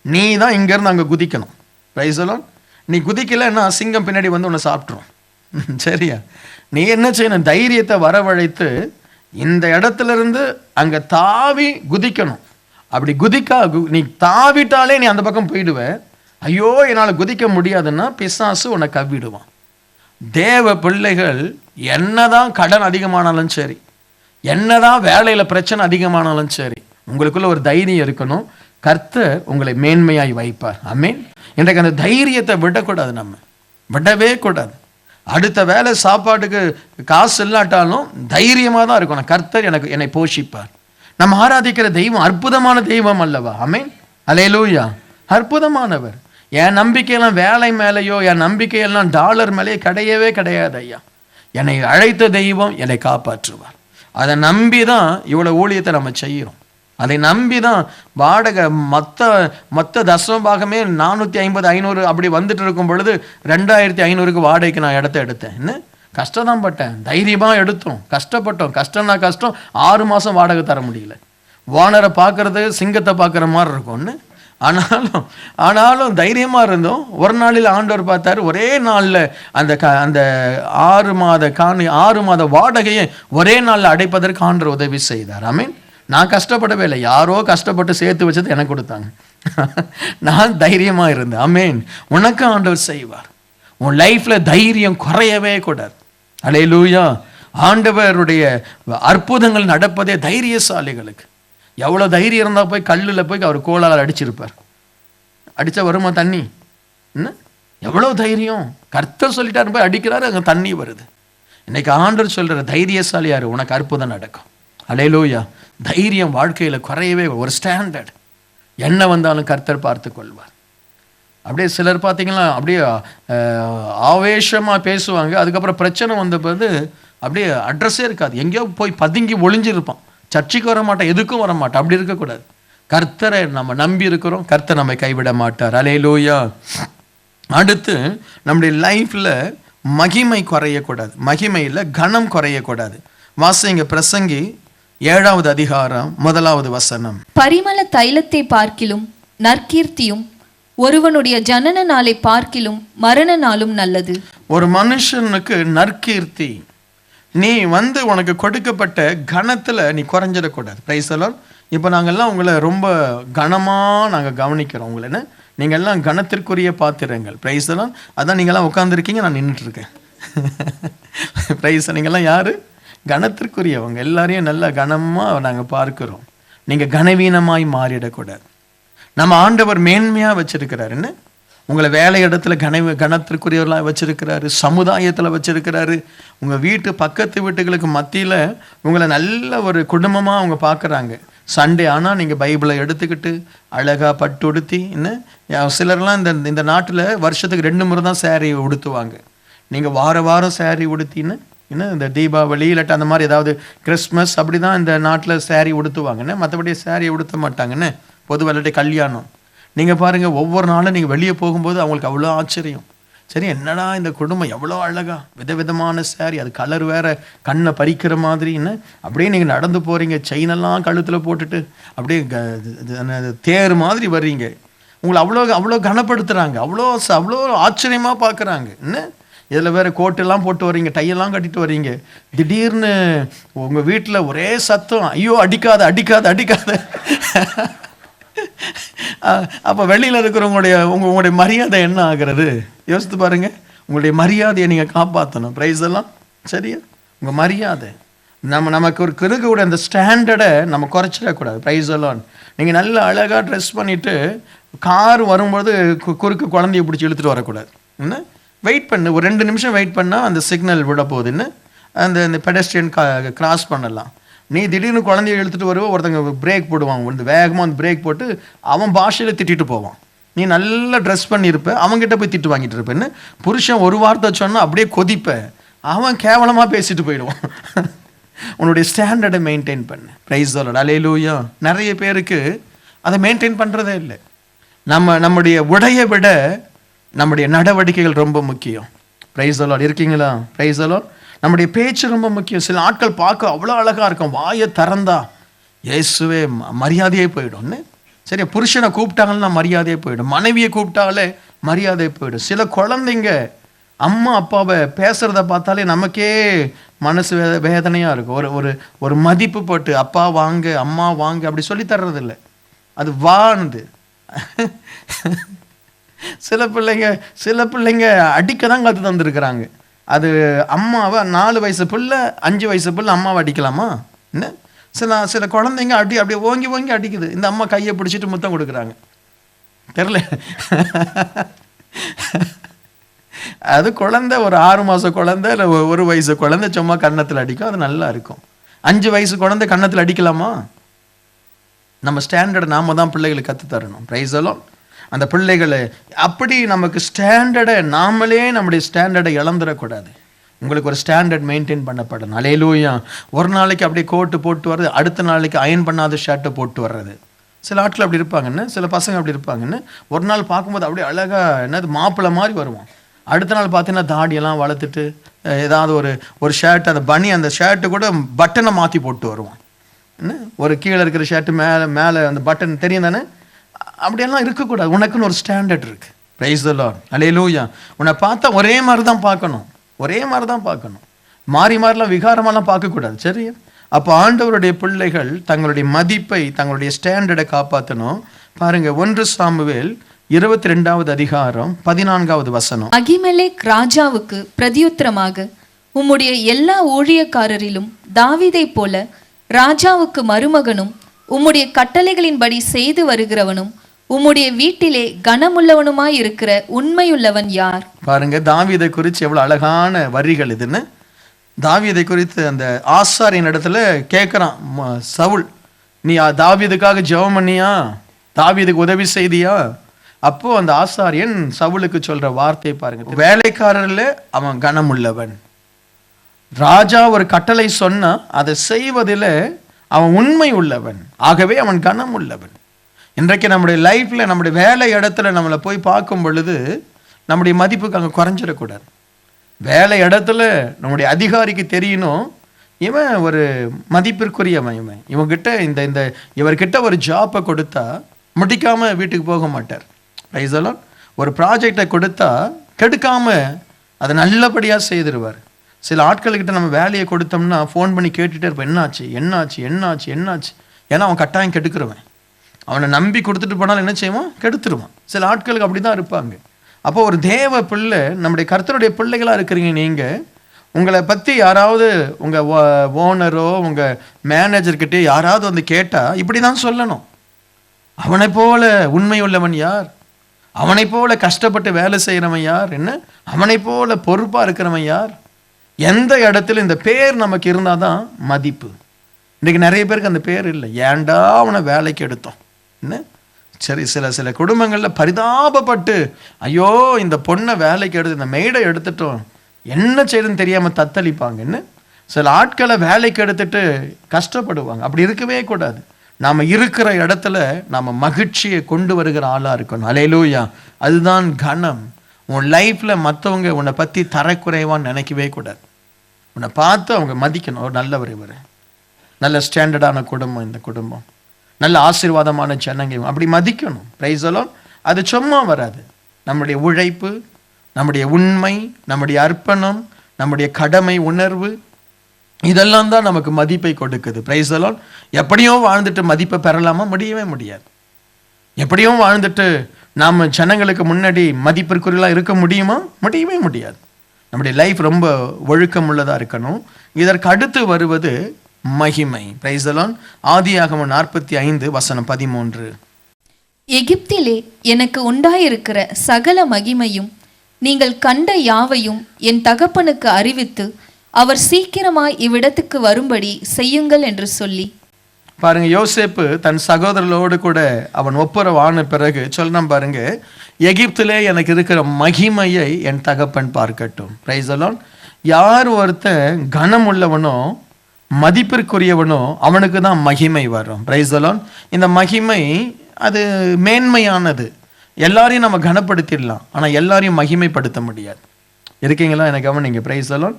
நீ தான் இங்கேருந்து அங்கே குதிக்கணும். Praise the lord. நீ குதிக்கலைன்னா சிங்கம் பின்னாடி உன்னை சாப்பிட்ரும். சரியா? நீ என்ன செய்யணும்? தைரியத்தை வரவழைத்து இந்த இடத்துல இருந்து அங்கே தாவி குதிக்கணும். அப்படி நீ தாவிட்டாலே நீ அந்த பக்கம் போயிடுவ. ஐயோ என்னால் குதிக்க முடியாதுன்னா பிசாசு உன்னை கவ்விடுவான். தேவ பிள்ளைகள் என்னதான் கடன் அதிகமானாலும் சரி, என்னதான் வேலையில் பிரச்சனை அதிகமானாலும் சரி, உங்களுக்குள்ள ஒரு தைரியம் இருக்கணும். கர்த்தர் உங்களை மேன்மையாய் வைப்பார். ஆமென். இன்றைக்கு அந்த தைரியத்தை விடக்கூடாது, நம்ம விடவே கூடாது. அடுத்த வேலை சாப்பாட்டுக்கு காசு இல்லாட்டாலும் தைரியமாக தான் இருக்கணும். கர்த்தர் என்னை போஷிப்பார். நம்ம ஆராதிக்கிற தெய்வம் அற்புதமான தெய்வம் அல்லவா? ஆமென். அல்லேலூயா. அற்புதமானவர். என் நம்பிக்கையெல்லாம் வேலை மேலேயோ, என் நம்பிக்கையெல்லாம் டாலர் மேலேயோ கிடையவே கிடையாது ஐயா. என்னை அழைத்த தெய்வம் என்னை காப்பாற்றுவார். அதை நம்பி தான் இவ்வளோ ஊழியத்தை நம்ம செய்கிறோம். அதை நம்பி தான் வாடகை மொத்த தசமபாகமே 450 500 அப்படி வந்துட்டு இருக்கும் பொழுது 2500க்கு வாடகைக்கு நான் இடத்த எடுத்தேன். என்ன கஷ்டம் தான் பட்டேன், தைரியமாக எடுத்தோம், கஷ்டப்பட்டோம். கஷ்டம்னா கஷ்டம். 6 மாதம் வாடகை தர முடியல. ஓனரை பார்க்கறது சிங்கத்தை பார்க்குற மாதிரி இருக்கும்னு. ஆனாலும் தைரியமாக இருந்தோம். ஒரு நாளில் ஆண்டவர் பார்த்தாரு, ஒரே நாளில் அந்த 6 மாத வாடகையை ஒரே நாளில் அடைப்பதற்கு ஆண்டவர் உதவி செய்தார். ஆமீன். நான் கஷ்டப்படவே இல்லை, யாரோ கஷ்டப்பட்டு சேர்த்து வச்சது எனக்கு கொடுத்தாங்க. நான் தைரியமாக இருந்தேன். ஆமீன். உனக்கு ஆண்டவர் செய்வார். உன் லைஃப்பில் தைரியம் குறையவே கூடாது. அல்லேலூயா. ஆண்டவருடைய அற்புதங்கள் நடப்பதே தைரியசாலிகளுக்கு. எவ்வளோ தைரியம் இருந்தால் போய் கல்லில் போய் அவர் கோலால் அடிச்சிருப்பார். அடித்தா வருமா தண்ணி? என்ன எவ்வளோ தைரியம்! கர்த்தர் சொல்லிட்டாரு, போய் அடிக்கிறாரு, அங்கே தண்ணி வருது. இன்னைக்கு ஆண்டவர் சொல்கிற தைரியசாலி யாரு? உனக்கு அற்புதம் நடக்கும். அல்லேலூயா. தைரியம் வாழ்க்கையில் குறையவே, ஒரு ஸ்டாண்டர்ட். என்ன வந்தாலும் கர்த்தர் பார்த்து கொள்வார். அப்படியே சிலர் பார்த்தீங்கன்னா அப்படியே ஆவேசமாக பேசுவாங்க, அதுக்கப்புறம் பிரச்சனை வந்த போது அப்படியே அட்ரஸே இருக்காது, எங்கேயோ போய் பதுங்கி ஒளிஞ்சிருப்பான். சர்ச்சைக்கு வர மாட்டான், எதுக்கும் வர மாட்டான். அப்படி இருக்கக்கூடாது. கர்த்தரை நம்ம நம்பி இருக்கிறோம், கர்த்தர் நம்மை கைவிட மாட்டார். அல்லேலூயா. அடுத்து நம்முடைய லைஃப்பில் மகிமை குறையக்கூடாது. மகிமையில் கனம் குறையக்கூடாது. வாசிங்க பிரசங்கி 7வது அதிகாரம் 1வது வசனம். பரிமள தைலத்தை பார்க்கிலும் நற்கீர்த்தியும் ஒருவனுடைய ஜனன நாளை பார்க்கிலும் மரண நாளும் நல்லது. ஒரு மனுஷனுக்கு நற்கீர்த்தி, நீ உனக்கு கொடுக்கப்பட்ட கனத்தில் நீ குறைஞ்சிடக்கூடாது. Price the Lord. இப்போ நாங்கள்லாம் உங்களை ரொம்ப கனமாக நாங்கள் கவனிக்கிறோம். உங்களை என்ன, நீங்கள் எல்லாம் கனத்திற்குரிய பாத்திரங்கள். Price the Lord. அதான் நீங்கள்லாம் உட்காந்துருக்கீங்க, நான் நின்றுட்டுருக்கேன். பிரைஸ். நீங்கள்லாம் யார்? கனத்திற்குரியவங்க. எல்லாரையும் நல்லா கனமாக நாங்கள் பார்க்குறோம். நீங்கள் கனவீனமாய் மாறிடக்கூடாது. நம்ம ஆண்டவர் மேன்மையாக வச்சிருக்கிறாரு. என்ன, உங்களை வேலை இடத்துல கனத்திற்குரியவர்களாக வச்சிருக்கிறாரு, சமுதாயத்தில் வச்சிருக்கிறாரு. உங்கள் வீட்டு பக்கத்து வீட்டுகளுக்கு மத்தியில் உங்களை நல்ல ஒரு குடும்பமாக அவங்க பார்க்குறாங்க. சண்டே ஆனால் நீங்கள் பைபிளை எடுத்துக்கிட்டு அழகாக பட்டு உடுத்தி, என்ன சிலர்லாம் இந்த நாட்டில் வருஷத்துக்கு 2 முறை தான் சேரீ உடுத்துவாங்க. நீங்கள் வாரம் சேரீ உடுத்தின்னு, என்ன இந்த தீபாவளி இல்லாட்ட அந்த மாதிரி ஏதாவது கிறிஸ்மஸ் அப்படி தான் இந்த நாட்டில் சேரீ உடுத்துவாங்கன்னு. மற்றபடி சேரீ உடுத்த மாட்டாங்கன்னு. பொதுவாக கல்யாணம் நீங்கள் பாருங்கள், ஒவ்வொரு நாளும் நீங்கள் வெளியே போகும்போது அவங்களுக்கு அவ்வளோ ஆச்சரியம். சரி, என்னடா இந்த குடும்பம் எவ்வளோ அழகா, விதவிதமான சாரி, அது கலர் வேற கண்ணை பறிக்கிற மாதிரின்னு அப்படியே நீங்கள் நடந்து போகிறீங்க, செயினெல்லாம் கழுத்தில் போட்டுட்டு அப்படியே தேர் மாதிரி வர்றீங்க. உங்களை அவ்வளோ கனப்படுத்துகிறாங்க, அவ்வளோ ஆச்சரியமாக பார்க்குறாங்க. என்ன இதில் வேறு கோட்டெல்லாம் போட்டு வர்றீங்க, டையெல்லாம் கட்டிட்டு வர்றீங்க. திடீர்னு உங்கள் வீட்டில் ஒரே சத்தம், ஐயோ அடிக்காத அடிக்காத அடிக்காத. அப்போ வெளியில் இருக்கிறவங்களுடைய மரியாதை என்ன ஆகிறது யோசித்து பாருங்க. உங்களுடைய மரியாதையை நீங்கள் காப்பாற்றணும். ப்ரைஸ் எல்லாம் சரியா, உங்கள் மரியாதை நமக்கு ஒரு இருக்கக்கூடிய அந்த ஸ்டாண்டர்டை நம்ம குறைச்சிடக்கூடாது. ப்ரைஸ் எல்லாம் நீங்கள் நல்ல அழகாக ட்ரெஸ் பண்ணிவிட்டு கார் வரும்போது குறுக்கு குழந்தைய பிடிச்சி இழுத்துட்டு வரக்கூடாது. என்ன வெயிட் பண்ணு, ஒரு 2 நிமிஷம் வெயிட் பண்ணால் அந்த சிக்னல் விட போகுதுன்னு அந்த பெடஸ்ட்ரியன் கிராஸ் பண்ணலாம். நீ திடீர்னு குழந்தைய இழுத்துட்டு வருவோம், ஒருத்தங்க பிரேக் போடுவாங்க, வந்து வேகமாக வந்து பிரேக் போட்டு அவன் பாஷையில் திட்டிட்டு போவான். நீ நல்லா ட்ரெஸ் பண்ணியிருப்ப, அவங்ககிட்ட போய் திட்டு வாங்கிட்டு இருப்பேன்னு புருஷன் ஒரு வார்த்தை சொன்னால் அப்படியே கொதிப்ப, அவன் கேவலமாக பேசிட்டு போயிடுவான். உன்னுடைய ஸ்டாண்டர்டை மெயின்டைன் பண்ணு. ப்ரைஸ் தி லார்ட். அல்லேலூயா. நிறைய பேருக்கு அதை மெயின்டைன் பண்ணுறதே இல்லை. நம்முடைய உடையை விட நம்முடைய நடவடிக்கைகள் ரொம்ப முக்கியம். ப்ரைஸ் தி லார்ட். இருக்கீங்களா? ப்ரைஸ் தி லார்ட். நம்முடைய பேச்சு ரொம்ப முக்கியம். சில ஆட்கள் பார்க்க அவ்வளோ அழகாக இருக்கும், வாயை திறந்தா இயேசுவே மரியாதையே போயிடும். சரி, புருஷனை கூப்பிட்டாங்கன்னா மரியாதையே போயிடும், மனைவியை கூப்பிட்டாலே மரியாதை போயிடும். சில குழந்தைங்க அம்மா அப்பாவை பேசுகிறத பார்த்தாலே நமக்கே மனசு வேதனையாக இருக்கும். ஒரு மதிப்பு போட்டு அப்பா வாங்க அம்மா வாங்க அப்படி சொல்லி தர்றதில்லை, அது வான்னு. சில பிள்ளைங்க அடிக்க தான் கற்று தந்துருக்குறாங்க. அது அம்மாவை 4 வயசு பிள்ளை 5 வயசு பிள்ளை அம்மாவை அடிக்கலாமா? என்ன சில குழந்தைங்க அப்படியே ஓங்கி ஓங்கி அடிக்குது, இந்த அம்மா கையை பிடிச்சிட்டு முத்தம் கொடுக்குறாங்க. தெரில, அது குழந்தை ஒரு 6 மாதம் குழந்தை இல்லை 1 வயசு குழந்தை சும்மா கன்னத்தில் அடிக்கும், அது நல்லா இருக்கும். 5 வயசு குழந்தை கன்னத்தில் அடிக்கலாமா? நம்ம ஸ்டாண்டர்டை நாம தான் பிள்ளைகளுக்கு கற்றுத்தரணும். ப்ரைஸ் எல்லாம் அந்த பிள்ளைகளை அப்படி நமக்கு ஸ்டாண்டர்டை நாமளே நம்முடைய ஸ்டாண்டர்டை இழந்துடக்கூடாது. உங்களுக்கு ஒரு ஸ்டாண்டர்ட் மெயின்டைன் பண்ணப்படணும். அல்லேலூயா. ஒரு நாளைக்கு அப்படியே கோட்டு போட்டு வர்றது, அடுத்த நாளைக்கு அயன் பண்ணாத ஷர்ட்டை போட்டு வர்றது. சில ஆட்கள் அப்படி இருப்பாங்கன்னு, சில பசங்க அப்படி இருப்பாங்கன்னு. ஒரு நாள் பார்க்கும்போது அப்படியே அழகாக என்னது மாப்பிள்ளை மாதிரி வருவான், அடுத்த நாள் பார்த்தீங்கன்னா தாடியெல்லாம் வளர்த்துட்டு ஏதாவது ஒரு ஷர்ட், அந்த ஷர்ட்டு கூட பட்டனை மாற்றி போட்டு வருவான். என்ன ஒரு கீழே இருக்கிற ஷர்ட்டு மேலே அந்த பட்டன் தெரியும் தானே? அப்படியெல்லாம் இருக்கக்கூடாது. உனக்குன்னு ஒரு ஸ்டாண்டர்ட் இருக்கு. Praise the lord. அல்லேலூயா. உன்னை பார்த்தா ஒரே மாதிரி தான் பார்க்கணும், மாறிலாம் விகாரமெல்லாம் பார்க்கக்கூடாது. சரியா? அப்போ ஆண்டவருடைய பிள்ளைகள் தங்களுடைய மதிப்பை, தங்களுடைய ஸ்டாண்டர்டை காப்பாற்றணும். பாருங்க, 1 சாமுவேல் 22வது அதிகாரம் 14வது வசனம். அகிமெலேக் ராஜாவுக்கு பிரதியுத்தரமாக, உம்முடைய எல்லா ஊழியக்காரரிலும் தாவீதை போல ராஜாவுக்கு மருமகனும் உம்முடைய கட்டளைகளின்படி செய்து வருகிறவனும் உம்முடைய வீட்டிலே கனமுள்ளவனுமாய் இருக்கிற உண்மையுள்ளவன் யார்? பாருங்க, தாவீதை குறித்து எவ்வளவு அழகான வரிகள் இதுன்னு. தாவீதை குறித்து அந்த ஆசாரியன் இடத்துல கேட்குறான் சவுல், நீ தாவீதுக்காக ஜெபம் பண்ணியா, தாவீதுக்கு உதவி செய்தியா? அப்போ அந்த ஆசாரியன் சவுலுக்கு சொல்ற வார்த்தையை பாருங்க, வேலைக்காரர்ல அவன் கனமுள்ளவன். ராஜா ஒரு கட்டளை சொன்னா அதை செய்வதில் அவன் உண்மை உள்ளவன், ஆகவே அவன் கனம் உள்ளவன். இன்றைக்கு நம்முடைய லைஃப்ல, நம்முடைய வேலை இடத்துல நம்மளை போய் பார்க்கும் பொழுது நம்முடைய மதிப்புக்கு அங்கே குறைஞ்சிடக்கூடாது. வேலை இடத்துல நம்முடைய அதிகாரிக்கு தெரியணும், இவன் ஒரு மதிப்பிற்குரியவன், இவங்கிட்ட இவர்கிட்ட ஒரு ஜாப்பை கொடுத்தா முடிக்காம வீட்டுக்கு போக மாட்டார். ரைஸ் எல்லாம் ஒரு ப்ராஜெக்டை கொடுத்தா கெடுக்காம அதை நல்லபடியாக செய்திருவார். சில ஆட்கள்கிட்ட நம்ம வேலையை கொடுத்தோம்னா ஃபோன் பண்ணி கேட்டுகிட்டே இருப்போம், என்னாச்சு. ஏன்னா அவன் கட்டாயம் கெடுக்கிறவன். அவனை நம்பி கொடுத்துட்டு போனாலும் என்ன செய்வான்? கெடுத்துருவான். சில ஆட்களுக்கு அப்படி தான் இருப்பாங்க. அப்போ ஒரு தேவ பிள்ளை, நம்முடைய கர்த்தருடைய பிள்ளைகளாக இருக்கிறீங்க நீங்கள், உங்களை பற்றி யாராவது உங்கள் ஓனரோ உங்கள் மேனேஜர்கிட்டே யாராவது வந்து கேட்டால் இப்படி தான் சொல்லணும், அவனை போல உண்மை உள்ளவன் யார், அவனை போல கஷ்டப்பட்டு வேலை செய்கிறவன் யார், என்ன அவனை போல பொறுப்பாக இருக்கிறவன் யார்? எந்த இடத்துல இந்த பேர் நமக்கு இருந்தால் தான் மதிப்பு. இன்றைக்கி நிறைய பேருக்கு அந்த பேர் இல்லை. ஏன்டா அவனை வேலைக்கு எடுத்தோம் என்ன? சரி, சில குடும்பங்களில் பரிதாபப்பட்டு, ஐயோ இந்த பொண்ணை வேலைக்கு எடுத்து, இந்த மெய்டை எடுத்துட்டோம், என்ன செய்யுதுன்னு தெரியாமல் தத்தளிப்பாங்க. என்ன சில ஆட்களை வேலைக்கு எடுத்துட்டு கஷ்டப்படுவாங்க. அப்படி இருக்கவே கூடாது. நாம் இருக்கிற இடத்துல நாம் மகிழ்ச்சியை கொண்டு வருகிற ஆளாக இருக்கணும். அல்லேலூயா. அதுதான் கனம். உன் லைஃப்பில் மற்றவங்க உன்னை பற்றி தரக்குறைவான்னு நினைக்கவே கூடாது. உன்னை பார்த்து அவங்க மதிக்கணும். ஒரு நல்லவர் இவர், நல்ல ஸ்டாண்டர்டான குடும்பம், இந்த குடும்பம் நல்ல ஆசீர்வாதமான ஜனங்க, அப்படி மதிக்கணும். பிரைஸ் எல்லாம் அது சும்மா வராது. நம்முடைய உழைப்பு, நம்முடைய உண்மை, நம்முடைய அர்ப்பணம், நம்முடைய கடமை உணர்வு, இதெல்லாம் தான் நமக்கு மதிப்பை கொடுக்குது. பிரைஸ் எல்லாம் எப்படியோ வாழ்ந்துட்டு மதிப்பை பெறலாமா? முடியவே முடியாது. எப்படியோ வாழ்ந்துட்டு நாம் ஜனங்களுக்கு முன்னாடி மதிப்பிற்குரியெல்லாம் இருக்க முடியுமா? முடியவே முடியாது. நம்முடைய லைஃப் ரொம்ப ஒழுக்கம் உள்ளதாக இருக்கணும். இதற்கு அடுத்து வருவது மகிமை. பிரைஸ் எல்லாம் ஆதியாகமம் 45:13. எகிப்திலே எனக்கு உண்டாயிருக்கிற சகல மகிமையும் நீங்கள் கண்ட யாவையும் என் தகப்பனுக்கு அறிவித்து அவர் சீக்கிரமாய் இவ்விடத்துக்கு வரும்படி செய்யுங்கள் என்று சொல்லி. பாருங்க, யோசேப்பு தன் சகோதரர்களோடு கூட அவன் ஒப்புரவான பிறகு சொல்றான் பாருங்க, எகிப்திலே எனக்கு இருக்கிற மகிமையை என் தகப்பன் பார்க்கட்டும். பிரைஸ் எல்லாம் யார் ஒருத்தன் கனம் உள்ளவனோ மதிப்பிற்குரியவனோ அவனுக்கு தான் மகிமை வரும். பிரைஸ் எல்லாம் இந்த மகிமை அது மேன்மையானது. எல்லாரையும் நம்ம கனப்படுத்திடலாம், ஆனால் எல்லாரையும் மகிமைப்படுத்த முடியாது. இருக்கீங்களா? எனக்கு கவனிங்க. பிரைஸ் எல்லாம்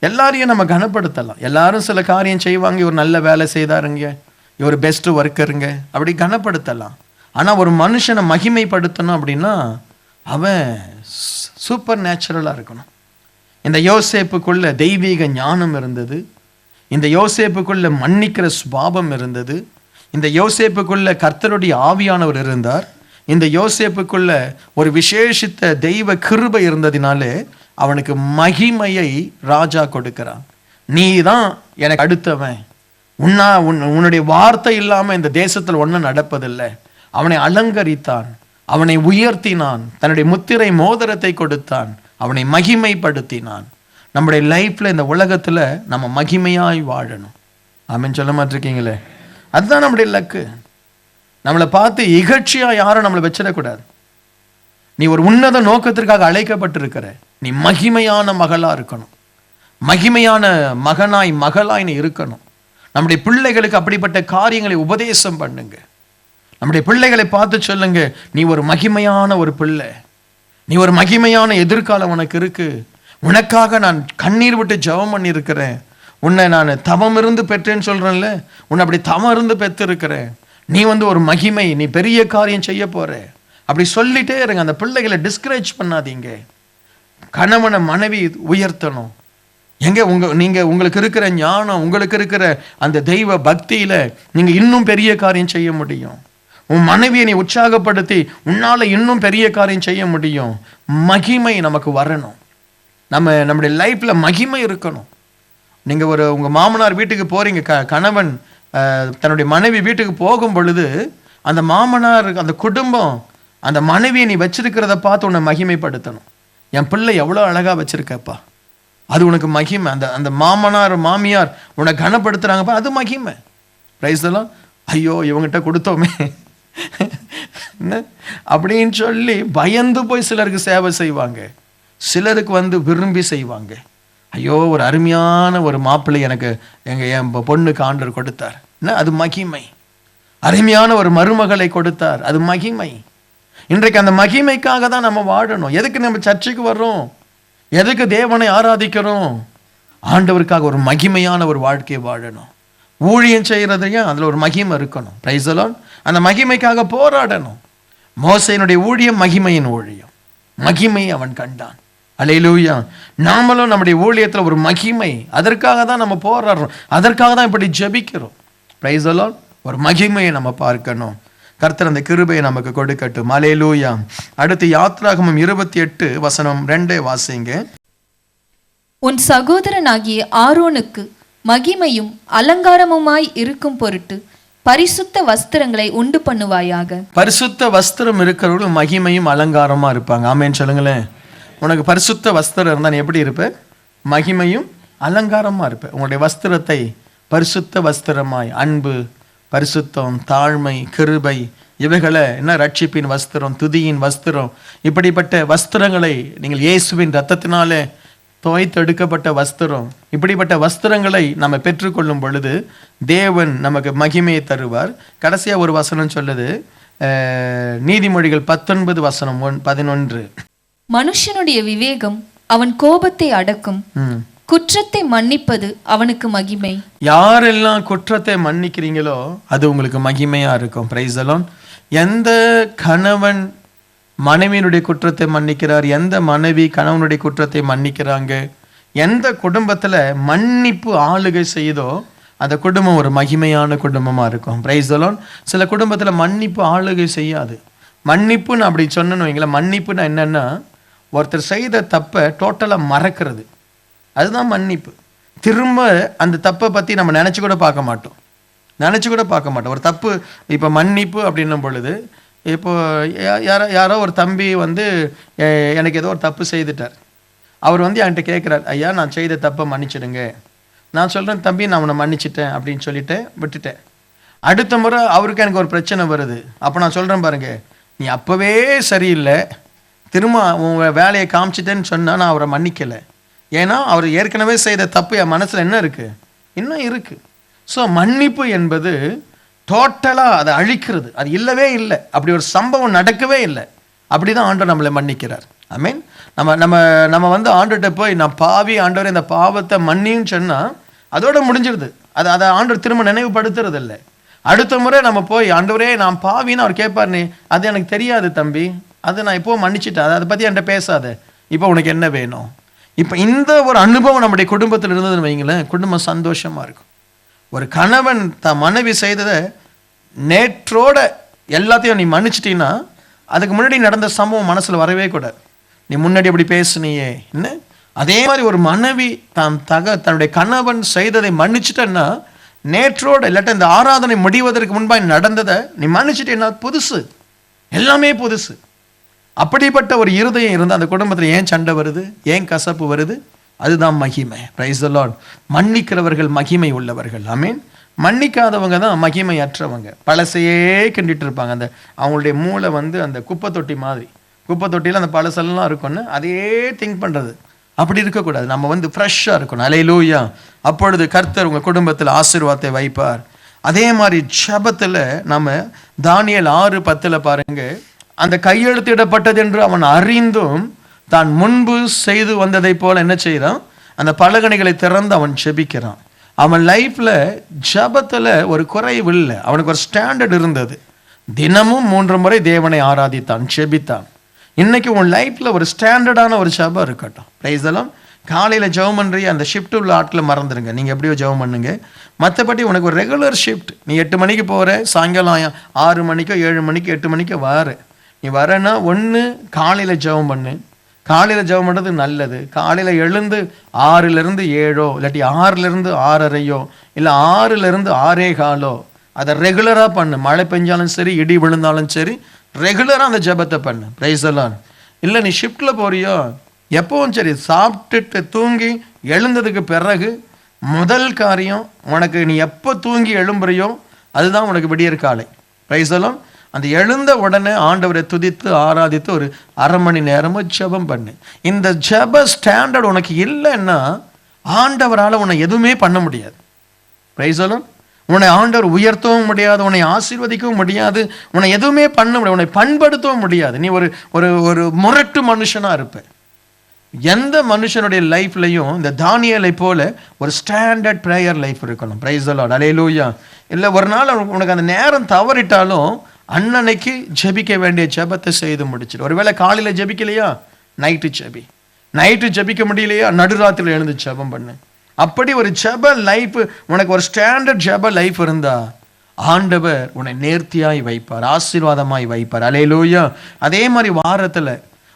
எல்லாரையும் நம்ம கனப்படுத்தலாம். எல்லாரும் சில காரியம் செய்வாங்க, இவர் நல்ல வேலை செய்தாருங்க, இவர் பெஸ்ட் ஒர்க்கருங்க, அப்படி கனப்படுத்தலாம். ஆனால் ஒரு மனுஷனை மகிமைப்படுத்தணும் அப்படின்னா அவன் சூப்பர் நேச்சுரலாக இருக்கணும். இந்த யோசேப்புக்குள்ள தெய்வீக ஞானம் இருந்தது, இந்த யோசேப்புக்குள்ள மன்னிக்கிற சுபாவம் இருந்தது, இந்த யோசேப்புக்குள்ள கர்த்தருடைய ஆவியானவர் இருந்தார், இந்த யோசேப்புக்குள்ள ஒரு விசேஷித்த தெய்வ கிருபை இருந்ததினாலே அவனுக்கு மகிமையை ராஜா கொடுக்கிறான். நீ தான் எனக்கு அடுத்தவன், உன்னுடைய வார்த்தை இல்லாமல் இந்த தேசத்தில் ஒன்றும் நடப்பதில்லை. அவனை அலங்கரித்தான், அவனை உயர்த்தினான், தன்னுடைய முத்திரை மோதிரத்தை கொடுத்தான், அவனை மகிமைப்படுத்தினான். நம்முடைய லைஃப்பில் இந்த உலகத்தில் நம்ம மகிமையாய் வாழணும். ஆமென் சொல்ல மாட்டிருக்கீங்களே? அதுதான் நம்முடைய லக்கு. நம்மளை பார்த்து இகழ்ச்சியாக யாரும் நம்மளை வச்சிடக்கூடாது. நீ ஒரு உன்னத நோக்கத்திற்காக அழைக்கப்பட்டிருக்கிற, நீ மகிமையான மகளாக இருக்கணும், மகிமையான மகனாய் மகளாய் நீ இருக்கணும். நம்முடைய பிள்ளைகளுக்கு அப்படிப்பட்ட காரியங்களை உபதேசம் பண்ணுங்க. நம்முடைய பிள்ளைகளை பார்த்து சொல்லுங்க, நீ ஒரு மகிமையான ஒரு பிள்ளை, நீ ஒரு மகிமையான எதிர்காலம் உனக்கு இருக்கு. உனக்காக நான் கண்ணீர் விட்டு ஜெபம் பண்ணி இருக்கிறேன். உன்னை நான் தவம் இருந்து பெற்றேன்னு சொல்றேன்ல, உன்னை அப்படி தவம் இருந்து பெற்று இருக்கிறேன். நீ ஒரு மகிமை, நீ பெரிய காரியம் செய்ய போற, அப்படி சொல்லிட்டே இருங்க. அந்த பிள்ளைகளை டிஸ்கரேஜ் பண்ணாதீங்க. கணவனை மனைவி உயர்த்தணும். உங்களுக்கு இருக்கிற ஞானம், உங்களுக்கு இருக்கிற அந்த தெய்வ பக்தியில நீங்க இன்னும் பெரிய காரியம் செய்ய முடியும். உன் மனைவியை நீ உற்சாகப்படுத்தி உன்னால இன்னும் பெரிய காரியம் செய்ய முடியும். மகிமை நமக்கு வரணும். நம்முடைய லைஃப்ல மகிமை இருக்கணும். நீங்க உங்க மாமனார் வீட்டுக்கு போறீங்க, கணவன் தன்னுடைய மனைவி வீட்டுக்கு போகும் பொழுது அந்த மாமனார், அந்த குடும்பம், அந்த மனைவியை நீ வச்சிருக்கிறத பார்த்து உன்னை மகிமைப்படுத்தணும். என் பிள்ளை எவ்வளோ அழகா வச்சிருக்கப்பா, அது உனக்கு மகிமை. அந்த மாமனார் மாமியார் உன்னை கனப்படுத்துறாங்கப்பா, அது மகிமை. பிரைஸ் எல்லாம் ஐயோ இவங்கிட்ட கொடுத்தோமே அப்படின்னு சொல்லி பயந்து போய் சிலருக்கு சேவை செய்வாங்க, சிலருக்கு விரும்பி செய்வாங்க. ஐயோ ஒரு அருமையான ஒரு மாப்பிள்ளை எனக்கு என் பொண்ணுக்கு ஆண்டவர் கொடுத்தார், அது மகிமை. அருமையான ஒரு மருமகளை கொடுத்தார், அது மகிமை. இன்றைக்கு அந்த மகிமைக்காக தான் நம்ம வாழணும். எதுக்கு நம்ம சர்ச்சுக்கு வர்றோம்? எதுக்கு தேவனை ஆராதிக்கிறோம்? ஆண்டவருக்காக ஒரு மகிமையான ஒரு வாழ்க்கையை வாழணும். ஊழியம் செய்யறதையும் அதுல ஒரு மகிமை இருக்கணும். Praise the Lord. அந்த மகிமைக்காக போராடணும். மோசேயினுடைய ஊழியம் மகிமையின் ஊழியம், மகிமையை அவன் கண்டான். அல்லேலூயா. நாமளும் நம்முடைய ஊழியத்தில் ஒரு மகிமை, அதற்காக தான் நம்ம போராடுறோம், அதற்காக தான் இப்படி ஜெபிக்கிறோம். Price the Lord. ஒரு மகிமையை நம்ம பார்க்கணும். கர்த்தர் அந்த கிருபையை நமக்கு கொடுக்கட்டும். அல்லேலூயா. அடுத்து யாத்ராகமம் 28:2 வாசிங்க. உன் சகோதரனாகிய ஆரோனுக்கு மகிமையும் அலங்காரமுமாய் இருக்கும் பொருட்டு பரிசுத்த வஸ்திரங்களை உண்டு பண்ணுவாயாக. பரிசுத்த வஸ்திரம் இருக்கிறவர்கள் மகிமையும் அலங்காரமா இருப்பாங்க. ஆமென் சொல்லுங்களேன். உனக்கு பரிசுத்த வஸ்திரம் இருந்தால் நீ எப்படி இருப்ப? மகிமையும் அலங்காரமா இருப்ப. உங்களுடைய வஸ்திரத்தை பரிசுத்த வஸ்திரமாய், அன்பு, பரிசுத்தம், தாழ்மை, கிருபை, இவைகளை ரட்சிப்பின் வஸ்திரம், துதியின் வஸ்திரம், இப்படிப்பட்ட வஸ்திரங்களை நீங்கள் இயேசுவின் இரத்தத்தினாலே துவைத்தெடுக்கப்பட்ட வஸ்திரம், இப்படிப்பட்ட வஸ்திரங்களை நம்ம பெற்றுக்கொள்ளும் பொழுது தேவன் நமக்கு மகிமையை தருவார். கடைசியா ஒரு வசனம் சொல்லுது, நீதிமொழிகள் 19:11. மனுஷனுடைய விவேகம் அவன் கோபத்தை அடக்கும், குற்றத்தை மன்னிப்பது அவனுக்கு மகிமை. யாரெல்லாம் குற்றத்தை மன்னிக்கிறீங்களோ அது உங்களுக்கு மகிமையா இருக்கும். Price the Lord. எந்த கணவன் மனைவியினுடைய குற்றத்தை மன்னிக்கிறார், எந்த மனைவி கணவனுடைய குற்றத்தை மன்னிக்கிறாங்க, எந்த குடும்பத்துல மன்னிப்பு ஆளுகை செய்யுதோ அந்த குடும்பம் ஒரு மகிமையான குடும்பமா இருக்கும். Price the Lord. சில குடும்பத்துல மன்னிப்பு ஆளுகை செய்யாது. மன்னிப்புன்னு அப்படி சொன்னேன்னு வைங்களேன், மன்னிப்புன்னா என்னன்னா ஒருத்தர் செய்த தப்பை டோட்டலாக மறக்கிறது, அதுதான் மன்னிப்பு. திரும்ப அந்த தப்பை பற்றி நம்ம நினச்சி கூட பார்க்க மாட்டோம். ஒரு தப்பு இப்போ மன்னிப்பு அப்படின்னும் பொழுது, இப்போ யாரோ ஒரு தம்பி வந்து எனக்கு ஏதோ ஒரு தப்பு செய்துட்டார். அவர் வந்து என்கிட்ட கேட்குறார், ஐயா நான் செய்த தப்பை மன்னிச்சிடுங்க. நான் சொல்கிறேன், தம்பி நான் உன்னை மன்னிச்சிட்டேன் அப்படின்னு சொல்லிட்டு விட்டுட்டேன். அடுத்த முறை அவருக்கு எனக்கு ஒரு பிரச்சனை வருது. அப்போ நான் சொல்கிறேன், பாருங்க நீ அப்போவே சரியில்லை, திரும்ப உங்கள் வேலையை காமிச்சிட்டேன்னு சொன்னால் நான் அவரை மன்னிக்கலை. ஏன்னா அவர் ஏற்கனவே செய்த தப்பு என் மனசில் என்ன இருக்குது, இன்னும் இருக்குது. ஸோ மன்னிப்பு என்பது டோட்டலாக அதை அழிக்கிறது. அது இல்லவே இல்லை, அப்படி ஒரு சம்பவம் நடக்கவே இல்லை. அப்படி தான் ஆண்டவர் நம்மளை மன்னிக்கிறார். ஐ மீன் நம்ம வந்து ஆண்டவர்கிட்ட போய் நான் பாவி ஆண்டவர் இந்த பாவத்தை மன்னின்னு சொன்னால் அதோட முடிஞ்சிடுது. அதை ஆண்டவர் திரும்ப நினைவுபடுத்துறது இல்லை. அடுத்த முறை நம்ம போய் ஆண்டவரே நான் பாவின்னு அவர் கேட்பார், நீ அது எனக்கு தெரியாது தம்பி, அது நான் இப்போ மன்னிச்சிட்டேன், அதை பற்றி என்கிட்ட பேசாத, இப்போ உனக்கு என்ன வேணும். இப்போ இந்த ஒரு அனுபவம் நம்முடைய குடும்பத்தில் இருந்ததுன்னு வைங்களேன், குடும்பம் சந்தோஷமாக இருக்கும். ஒரு கணவன் மனைவி செய்ததை நேற்றோட எல்லாத்தையும் நீ மன்னிச்சிட்டீங்கன்னா அதுக்கு முன்னாடி நடந்த சம்பவம் மனசில் வரவே கூடாது. நீ முன்னாடி அப்படி பேசுனியே என்ன, அதே மாதிரி ஒரு மனைவி தன்னுடைய கணவன் செய்ததை மன்னிச்சிட்டன்னா நேற்றோட இல்லாட்ட இந்த ஆராதனை முடிவதற்கு முன்பாக நடந்ததை நீ மன்னிச்சிட்டேன்னா புதுசு, எல்லாமே புதுசு. அப்படிப்பட்ட ஒரு இருதயம் இருந்தால் அந்த குடும்பத்தில் ஏன் சண்டை வருது, ஏன் கசப்பு வருது? அதுதான் மகிமை. Price the Lord. மன்னிக்கிறவர்கள் மகிமை உள்ளவர்கள். ஐ மீன் மன்னிக்காதவங்க தான் மகிமை அற்றவங்க. பழசையே கிண்டிட்டு இருப்பாங்க. அந்த அவங்களுடைய மூளை வந்து அந்த குப்பை தொட்டி மாதிரி, குப்பை தொட்டியில் அந்த பழசெல்லாம் இருக்கும்னு அதையே திங்க் பண்ணுறது. அப்படி இருக்கக்கூடாது. நம்ம வந்து ஃப்ரெஷ்ஷாக இருக்கணும். அல்லேலூயா. அப்பொழுது கர்த்தர் உங்கள் குடும்பத்தில் ஆசீர்வாதத்தை வைப்பார். அதே மாதிரி ஜெபத்தில் நம்ம தானியேல் 6:10 பாருங்க, அந்த கையெழுத்திடப்பட்டது என்று அவன் அறிந்தும் தான் முன்பு செய்து வந்ததை போல என்ன செய்யறான், அந்த பலகணிகளை திறந்து அவன் ஜெபிக்கிறான். அவன் லைஃப்ல ஜெபத்தில் ஒரு குறைவு இல்லை, அவனுக்கு ஒரு ஸ்டாண்டர்ட் இருந்தது. தினமும் 3 முறை தேவனை ஆராதித்தான், ஜெபித்தான். இன்னைக்கு உன் லைஃப்ல ஒரு ஸ்டாண்டர்டான ஒரு ஜெபம் இருக்கட்டும். Price the Lord. காலையில் ஜெபம் பண்ணுறீ, அந்த ஷிஃப்ட் உள்ள ஆட்களை மறந்துடுங்க, நீங்கள் எப்படியோ ஜெபம் பண்ணுங்க. மற்றபடி உனக்கு ஒரு ரெகுலர் ஷிஃப்ட், நீ 8 மணிக்கு போகிற, சாயங்காலம் 6 மணிக்கோ 7 மணிக்கோ 8 மணிக்கோ வர, நீ வரேன்னா ஒன்று காலையில் ஜெபம் பண்ணு. காலையில் ஜெபம் பண்ணுறது நல்லது. காலையில் எழுந்து 6லேருந்து 7 இல்லாட்டி 6லேருந்து 6:30 இல்லை 6லேருந்து 6:15 அதை ரெகுலராக பண்ணு. மழை பெஞ்சாலும் சரி, இடி விழுந்தாலும் சரி, ரெகுலராக அந்த ஜெபத்தை பண்ணு. Praise the Lord. இல்லை நீ ஷிஃப்டில் போறியோ, எப்பவும் சரி, சாப்பிட்டுட்டு தூங்கி எழுந்ததுக்கு பிறகு முதல் காரியம் உனக்கு, நீ எப்போ தூங்கி எழும்புறியோ அதுதான் உனக்கு விடியற் காலை. Price the Lord. அந்த எழுந்த உடனே ஆண்டவரை துதித்து ஆராதித்து ஒரு 1/2 மணி நேரமும் ஜெபம் பண்ணு. இந்த ஜெப ஸ்டாண்டர்ட் உனக்கு இல்லைன்னா ஆண்டவரால் உன்னை எதுவுமே பண்ண முடியாது. Price the Lord. உன்னை ஆண்டவர் உயர்த்தவும் முடியாது, உன்னை ஆசீர்வதிக்கவும் முடியாது, உன்னை எதுவுமே பண்ண முடியாது, உன்னை பண்படுத்தவும் முடியாது. நீ ஒரு ஒரு முரட்டு மனுஷனாக இருப்ப. எந்த மனுஷனுடைய லைஃப்லையும் இந்த தானியேலை போல ஒரு ஸ்டாண்டர்ட் ப்ரேயர் லைஃப் இருக்கணும். Praise the lord. அல்லேலூயா. இல்லை ஒரு நாள் உனக்கு அந்த நேரம் தவறிட்டாலும் அன்னன்னைக்கு ஜெபிக்க வேண்டிய ஜெபத்தை செய்து முடிச்சிடு. ஒருவேளை காலையில் ஜெபிக்கலையா, நைட்டு ஜெபி. நைட்டு ஜெபிக்க முடியலையா, நடுராத்திரியில் எழுந்து ஜெபம் பண்ணு. அப்படி ஒரு ஜெப லைஃப், உனக்கு ஒரு ஸ்டாண்டர்ட் ஜெப லைஃப் இருந்தா ஆண்டவர் உன்னை நேர்த்தியாய் வைப்பார், ஆசீர்வாதமாய் வைப்பார். அல்லேலூயா. அதே மாதிரி வாரத்தில்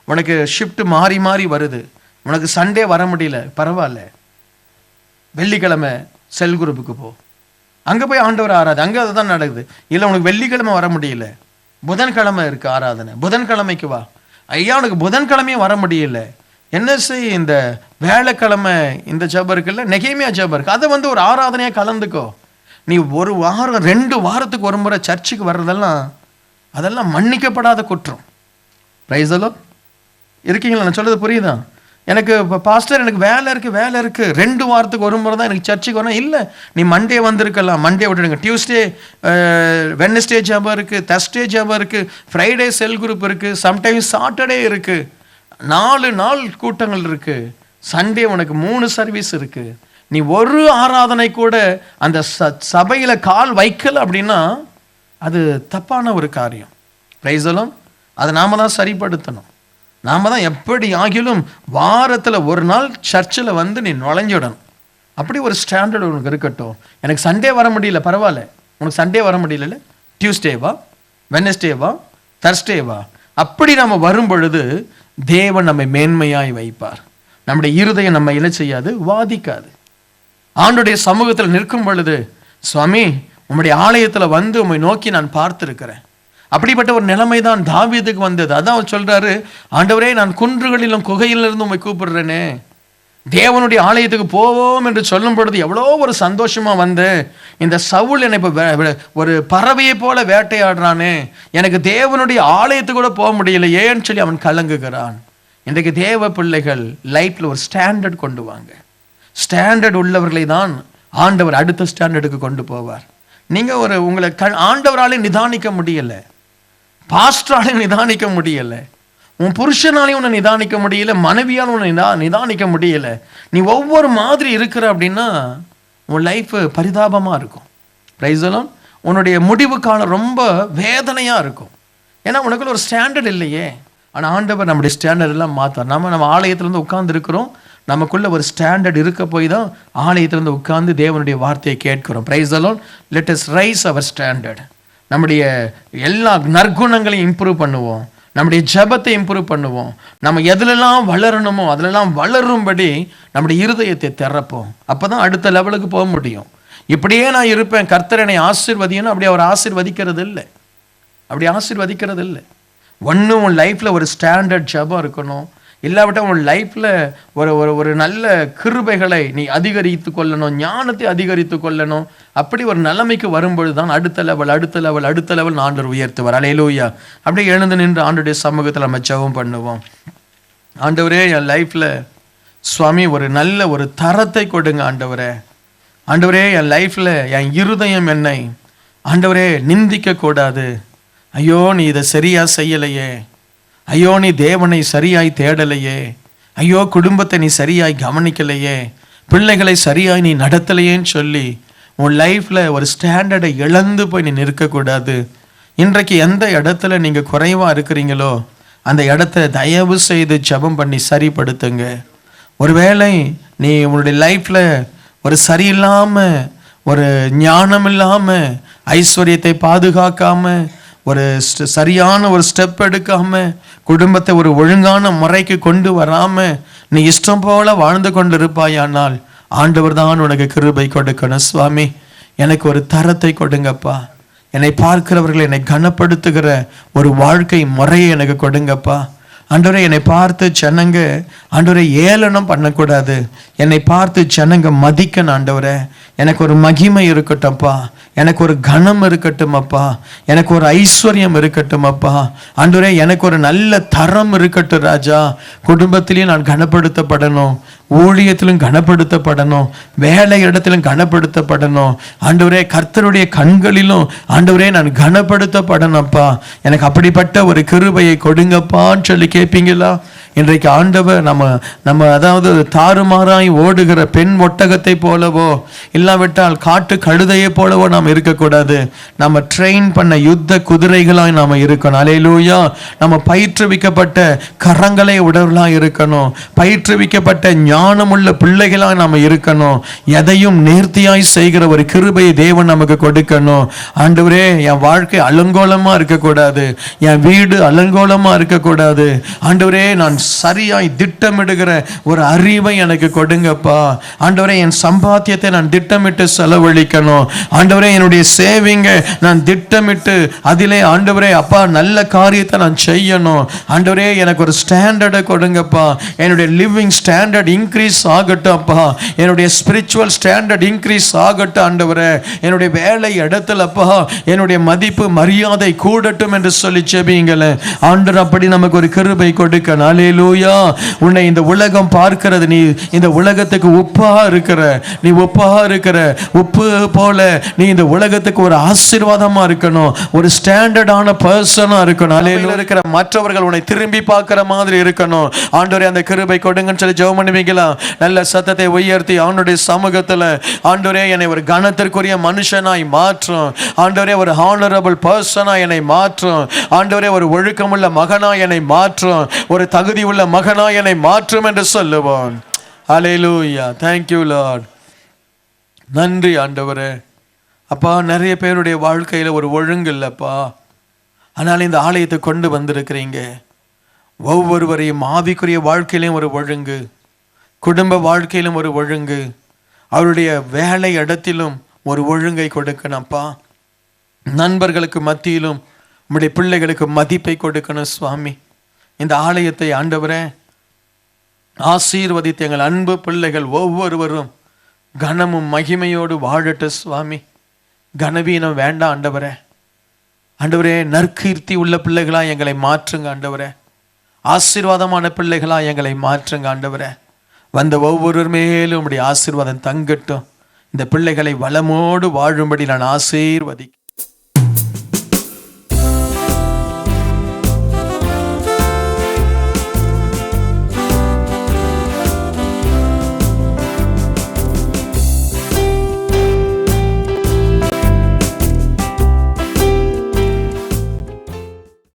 உனக்கு ஷிஃப்ட் மாறி மாறி வருது, உனக்கு சண்டே வர முடியல, பரவாயில்ல, வெள்ளிக்கிழமை செல் குரூப்புக்கு போ, அங்கே போய் ஆண்டவர் ஆராது, அங்கே அதுதான் நடக்குது. இல்லை உனக்கு வெள்ளிக்கிழமை வர முடியல, புதன்கிழமை இருக்கு ஆராதனை, புதன்கிழமைக்கு வா. ஐயா உனக்கு புதன்கிழமையும் வர முடியல, என்ன செய், இந்த வேலைக்கிழமை இந்த ஜெபம் இருக்குல்ல, நெகேமியா ஜெபம் இருக்கு, அதை வந்து ஒரு ஆராதனையாக கலந்துக்கோ. நீ ஒரு வாரம் 2 வாரத்துக்கு ஒரு முறை சர்ச்சுக்கு வர்றதெல்லாம் அதெல்லாம் மன்னிக்கப்படாத குற்றம். Price the Lord. இருக்கீங்களா? நான் சொல்றது புரியுதா? எனக்கு இப்போ பாஸ்டர் எனக்கு வேலை இருக்குது 2 வாரத்துக்கு ஒரு முறை தான் எனக்கு சர்ச்சுக்கு வரணும். இல்லை, நீ மண்டே வந்திருக்கலாம், மண்டே விட்டுடுங்க. டியூஸ்டே வெட்னஸ்டே ஜெபம் இருக்குது, தர்ஸ்டே ஜெபம் இருக்குது, ஃப்ரைடே செல் குரூப் இருக்குது, சம்டைம்ஸ் சாட்டர்டே இருக்குது. 4 நாள் கூட்டங்கள் இருக்கு, சண்டே உனக்கு 3 சர்வீஸ் இருக்கு, நீ ஒரு ஆராதனை கூட அந்த சபையில கால் வைக்கல அப்படின்னா அது தப்பான ஒரு காரியம். Price the Lord. அதை நாம தான் சரிப்படுத்தணும். நாம தான் எப்படி ஆகிலும் வாரத்தில் ஒரு நாள் சர்ச்சில் வந்து நீ நுழைஞ்சிடணும். அப்படி ஒரு ஸ்டாண்டர்ட் உனக்கு இருக்கட்டும். எனக்கு சண்டே வர முடியல, பரவாயில்ல. உனக்கு சண்டே வர முடியல, டியூஸ்டேவா, வெனஸ்டேவா, தர்ஸ்டேவா, அப்படி நம்ம வரும் பொழுது தேவன் நம்மை மேன்மையாய் வைப்பார். நம்முடைய இருதயம் நம்ம என்ன செய்யாது, வாதிக்காது. ஆண்டுடைய சமூகத்தில் நிற்கும் பொழுது, சுவாமி உம்முடைய ஆலயத்தில் வந்து உம்மை நோக்கி நான் பார்த்திருக்கிறேன். அப்படிப்பட்ட ஒரு நிலைமை தான் தாவீதுக்கு வந்தது. அதான் அவர் சொல்றாரு, ஆண்டவரே நான் குன்றுகளிலும் குகையிலிருந்து உம்மை கூப்பிடுறேனே, தேவனுடைய ஆலயத்துக்கு போவோம் என்று சொல்லும் பொழுது எவ்வளோ ஒரு சந்தோஷமா வந்து, இந்த சவுல் என்னை இப்போ ஒரு பறவையை போல வேட்டையாடுறானே, எனக்கு தேவனுடைய ஆலயத்துக்கு கூட போக முடியலையேன்னு சொல்லி அவன் கலங்குகிறான். இன்றைக்கு தேவ பிள்ளைகள் லைஃப்ல ஒரு ஸ்டாண்டர்ட் கொண்டு வாங்க. ஸ்டாண்டர்ட் உள்ளவர்களை தான் ஆண்டவர் அடுத்த ஸ்டாண்டர்டுக்கு கொண்டு போவார். நீங்க உங்களை ஆண்டவராலே நிதானிக்க முடியல, பாஸ்டராலே நிதானிக்க முடியல, உன் புருஷனாலையும் உன்னை நிதானிக்க முடியல, மனைவியால் உன்னை நிதானிக்க முடியல, நீ ஒவ்வொரு மாதிரி இருக்கிற அப்படின்னா உன் லைஃப் பரிதாபமா இருக்கும். Price the Lord. உன்னுடைய முடிவு காலம் ரொம்ப வேதனையா இருக்கும். ஏன்னா உனக்குள்ள ஒரு ஸ்டாண்டர்ட் இல்லையே. ஆனால் ஆண்டவர் நம்முடைய ஸ்டாண்டர்ட் எல்லாம் மாற்றார். நம்ம ஆலயத்திலேருந்து உட்கார்ந்து இருக்கிறோம், நமக்குள்ள ஒரு ஸ்டாண்டர்ட் இருக்க போய் தான் ஆலயத்திலேருந்து உட்கார்ந்து தேவனுடைய வார்த்தையை கேட்கிறோம். Praise the lord. Let us raise our standard. நம்முடைய எல்லா நற்குணங்களையும் இம்ப்ரூவ் பண்ணுவோம், நம்முடைய ஜெபத்தை இம்ப்ரூவ் பண்ணுவோம். நம்ம எதுலெல்லாம் வளரணுமோ அதிலெல்லாம் வளரும்படி நம்முடைய இருதயத்தை திறப்போம். அப்போ தான் அடுத்த லெவலுக்கு போக முடியும். இப்படியே நான் இருப்பேன், கர்த்தர் என்னை ஆசீர்வதின்னு அப்படி அவர் ஆசீர்வதிக்கிறது இல்லை. அப்படி ஆசீர்வதிக்கிறது இல்லை. ஒன்று உன் லைஃப்பில் ஒரு ஸ்டாண்டர்ட் ஜெபம் இருக்கணும், இல்லாவிட்டால் உன் லைஃப்பில் ஒரு நல்ல கிருபைகளை நீ அதிகரித்து கொள்ளணும், ஞானத்தை அதிகரித்து கொள்ளணும். அப்படி ஒரு நிலைமைக்கு வரும்பொழுது தான் அடுத்த லெவல் ஆண்டவர் உயர்த்துவார். அல்லேலூயா. அப்படியே எழுந்து நின்று ஆண்டவருடைய சமூகத்தில் நம்ம ஜெபம் பண்ணுவோம். ஆண்டவரே என் லைஃப்பில் சுவாமி ஒரு நல்ல ஒரு தரத்தை கொடுங்க ஆண்டவரே. ஆண்டவரே என் லைஃப்பில் என் இருதயம் என்னை ஆண்டவரே நிந்திக்க கூடாது. ஐயோ நீ இதை சரியா செய்யலையே, ஐயோ நீ தேவனை சரியாய் தேடலையே, ஐயோ குடும்பத்தை நீ சரியாய் கவனிக்கலையே, பிள்ளைகளை சரியாய் நீ நடத்தலையேன்னு சொல்லி உன் லைஃப்பில் ஒரு ஸ்டாண்டர்டை இழந்து போய் நீ நிற்கக்கூடாது. இன்றைக்கு எந்த இடத்துல நீங்கள் குறைவாக இருக்கிறீங்களோ அந்த இடத்த தயவு செய்து ஜெபம் பண்ணி சரிப்படுத்துங்க. ஒருவேளை நீ உன்னுடைய லைஃப்பில் ஒரு சரியில்லாமல், ஒரு ஞானம் இல்லாமல், ஐஸ்வர்யத்தை பாதுகாக்காமல், ஒரு சரியான ஒரு ஸ்டெப் எடுக்காமல், குடும்பத்தை ஒரு ஒழுங்கான முறைக்கு கொண்டு வராமல் நீ இஷ்டம் போல வாழ்ந்து கொண்டு இருப்பாயானால் ஆண்டவர் தான் உனக்கு கிருபை கொடுக்கணும். சுவாமி எனக்கு ஒரு தரத்தை கொடுங்கப்பா, என்னை பார்க்கிறவர்கள் என்னை கனப்படுத்துகிற ஒரு வாழ்க்கை முறையை எனக்கு கொடுங்கப்பா. ஆண்டவரே என்னை பார்த்து ஜனங்க ஆண்டவரை ஏளனம் பண்ணக்கூடாது, என்னை பார்த்து ஜனங்க மதிக்கணும். ஆண்டவரே எனக்கு ஒரு மகிமை இருக்கட்டும்ப்பா, எனக்கு ஒரு கனம் இருக்கட்டும் அப்பா, எனக்கு ஒரு ஐஸ்வர்யம் இருக்கட்டும் அப்பா. ஆண்டவரே எனக்கு ஒரு நல்ல தரம் இருக்கட்டும் ராஜா. குடும்பத்திலையும் நான் கனப்படுத்தப்படணும், ஊழியத்திலும் கனப்படுத்தப்படணும், வேலை இடத்திலும் கனப்படுத்தப்படணும். ஆண்டவரே கர்த்தருடைய கண்களிலும் ஆண்டவரே நான் கனப்படுத்தப்படணும்ப்பா. எனக்கு அப்படிப்பட்ட ஒரு கிருபையை கொடுங்கப்பான்னு சொல்லி கேட்பீங்களா? இன்றைக்கு ஆண்டவர் நம்ம அதாவது தாறுமாறாய் ஓடுகிற பெண் ஒட்டகத்தை போலவோ இல்லாவிட்டால் காட்டு கழுதையை போலவோ நாம் இருக்கக்கூடாது. நம்ம ட்ரெயின் பண்ண யுத்த குதிரைகளாய் நாம் இருக்கணும். அல்லேலூயா. நம்ம பயிற்றுவிக்கப்பட்ட கரங்களை உடலாக இருக்கணும், பயிற்றுவிக்கப்பட்ட ஞானமுள்ள பிள்ளைகளாக நாம் இருக்கணும். எதையும் நேர்த்தியாய் செய்கிற ஒரு கிருபையை தேவன் நமக்கு கொடுக்கணும். ஆண்டவரே என் வாழ்க்கை அலங்கோலமாக இருக்கக்கூடாது, என் வீடு அலங்கோலமாக இருக்கக்கூடாது. ஆண்டவரே நான் சரியாய் திட்டமிடுகிற ஒரு அறிவை எனக்கு கொடுங்கப்பா. ஆண்டவரே என் சம்பாத்தியத்தை நான் திட்டமிட்டு செலவழிக்கணும். ஆண்டவரே என்னுடைய சேவிங்க நான் திட்டமிட்டு அதிலே ஆண்டவரே அப்பா நல்ல காரியத்தை நான் செய்யணும். ஆண்டவரே எனக்கு ஒரு ஸ்டாண்டர்டை கொடுங்கப்பா. என்னுடைய லிவிங் ஸ்டாண்டர்ட் இன்க்ரீஸ் ஆகட்டும் அப்பா, என்னுடைய ஸ்பிரிச்சுவல் ஸ்டாண்டர்ட் இன்க்ரீஸ் ஆகட்டும். ஆண்டவரே என்னுடைய வேலை இடத்துல அப்பா என்னுடைய மதிப்பு மரியாதை கூடட்டும் என்று சொல்லி ஜெபிங்களேன். ஆண்டவர் அப்படி நமக்கு ஒரு கிருபை கொடுக்கணும். அல்லேலூயா. உன்னை இந்த உலகம் பார்க்கிறது, நீ இந்த உலகத்துக்கு உப்பா இருக்கிற, நீ உப்பா இருக்கிற, உப்பு போல நீ இந்த உலகத்துக்கு ஒரு ஆசீர்வாதமா இருக்கணும், ஒரு ஸ்டாண்டர்டான பர்சனா இருக்கணும். அல்லேலூயா. இருக்கிற மற்றவர்கள் உன்னை திரும்பி பார்க்கிற மாதிரி இருக்கணும். ஆண்டவரே அந்த கிருபை கொடுங்கன்னு சொல்லி ஜெபம் பண்ணுவீங்களா? நல்ல சத்தத்தை உயர்த்தி ஆண்டவருடைய சமூகத்தில், ஆண்டவரே என்னை ஒரு கனத்திற்குரிய மனுஷனாய் மாற்றும், ஆண்டவரே ஒரு ஹானரபிள் பர்சனாய் என்னை மாற்றும், ஆண்டவரே ஒரு ஒழுக்கமுள்ள மகனாய் என்னை மாற்றும், ஒரு தகுதி உள்ள மகனாய் என்னை மாற்றும் என்று சொல்லுவான். அல்லேலூயா. Thank you Lord. நன்றி ஆண்டவரே. அப்பா, நிறைய பேருடைய வாழ்க்கையில ஒரு ஒழுங்கு இல்லப்பா, ஆனால் இந்த ஆலயத்தை கொண்டு வந்திருக்கிறீங்க. ஒவ்வொருவரையும் ஆவிக்குரிய வாழ்க்கையிலும் ஒரு ஒழுங்கு, குடும்ப வாழ்க்கையிலும் ஒரு ஒழுங்கு, அவருடைய வேலை இடத்திலும் ஒரு ஒழுங்கை கொடுக்கணும்ப்பா. நண்பர்களுக்கு மத்தியிலும் உம்முடைய பிள்ளைகளுக்கு மதிப்பை கொடுக்கணும் சுவாமி. இந்த ஆலயத்தை ஆண்டவரே ஆசீர்வதித்து எங்கள் அன்பு பிள்ளைகள் ஒவ்வொருவரும் கனமும் மகிமையோடு வாழட்டு சுவாமி. கனவீனம் வேண்டாம் ஆண்டவரே. ஆண்டவரே, நற்கீர்த்தி உள்ள பிள்ளைகளா எங்களை மாற்றுங்க ஆண்டவரே. ஆசீர்வாதமான பிள்ளைகளா எங்களை மாற்றுங்க ஆண்டவரே. வந்த ஒவ்வொரு மேலும் உம்முடைய ஆசீர்வாதம் தங்கட்டும். இந்த பிள்ளைகளை வளமோடு வாழும்படி நான் ஆசீர்வதிக்கிறேன்.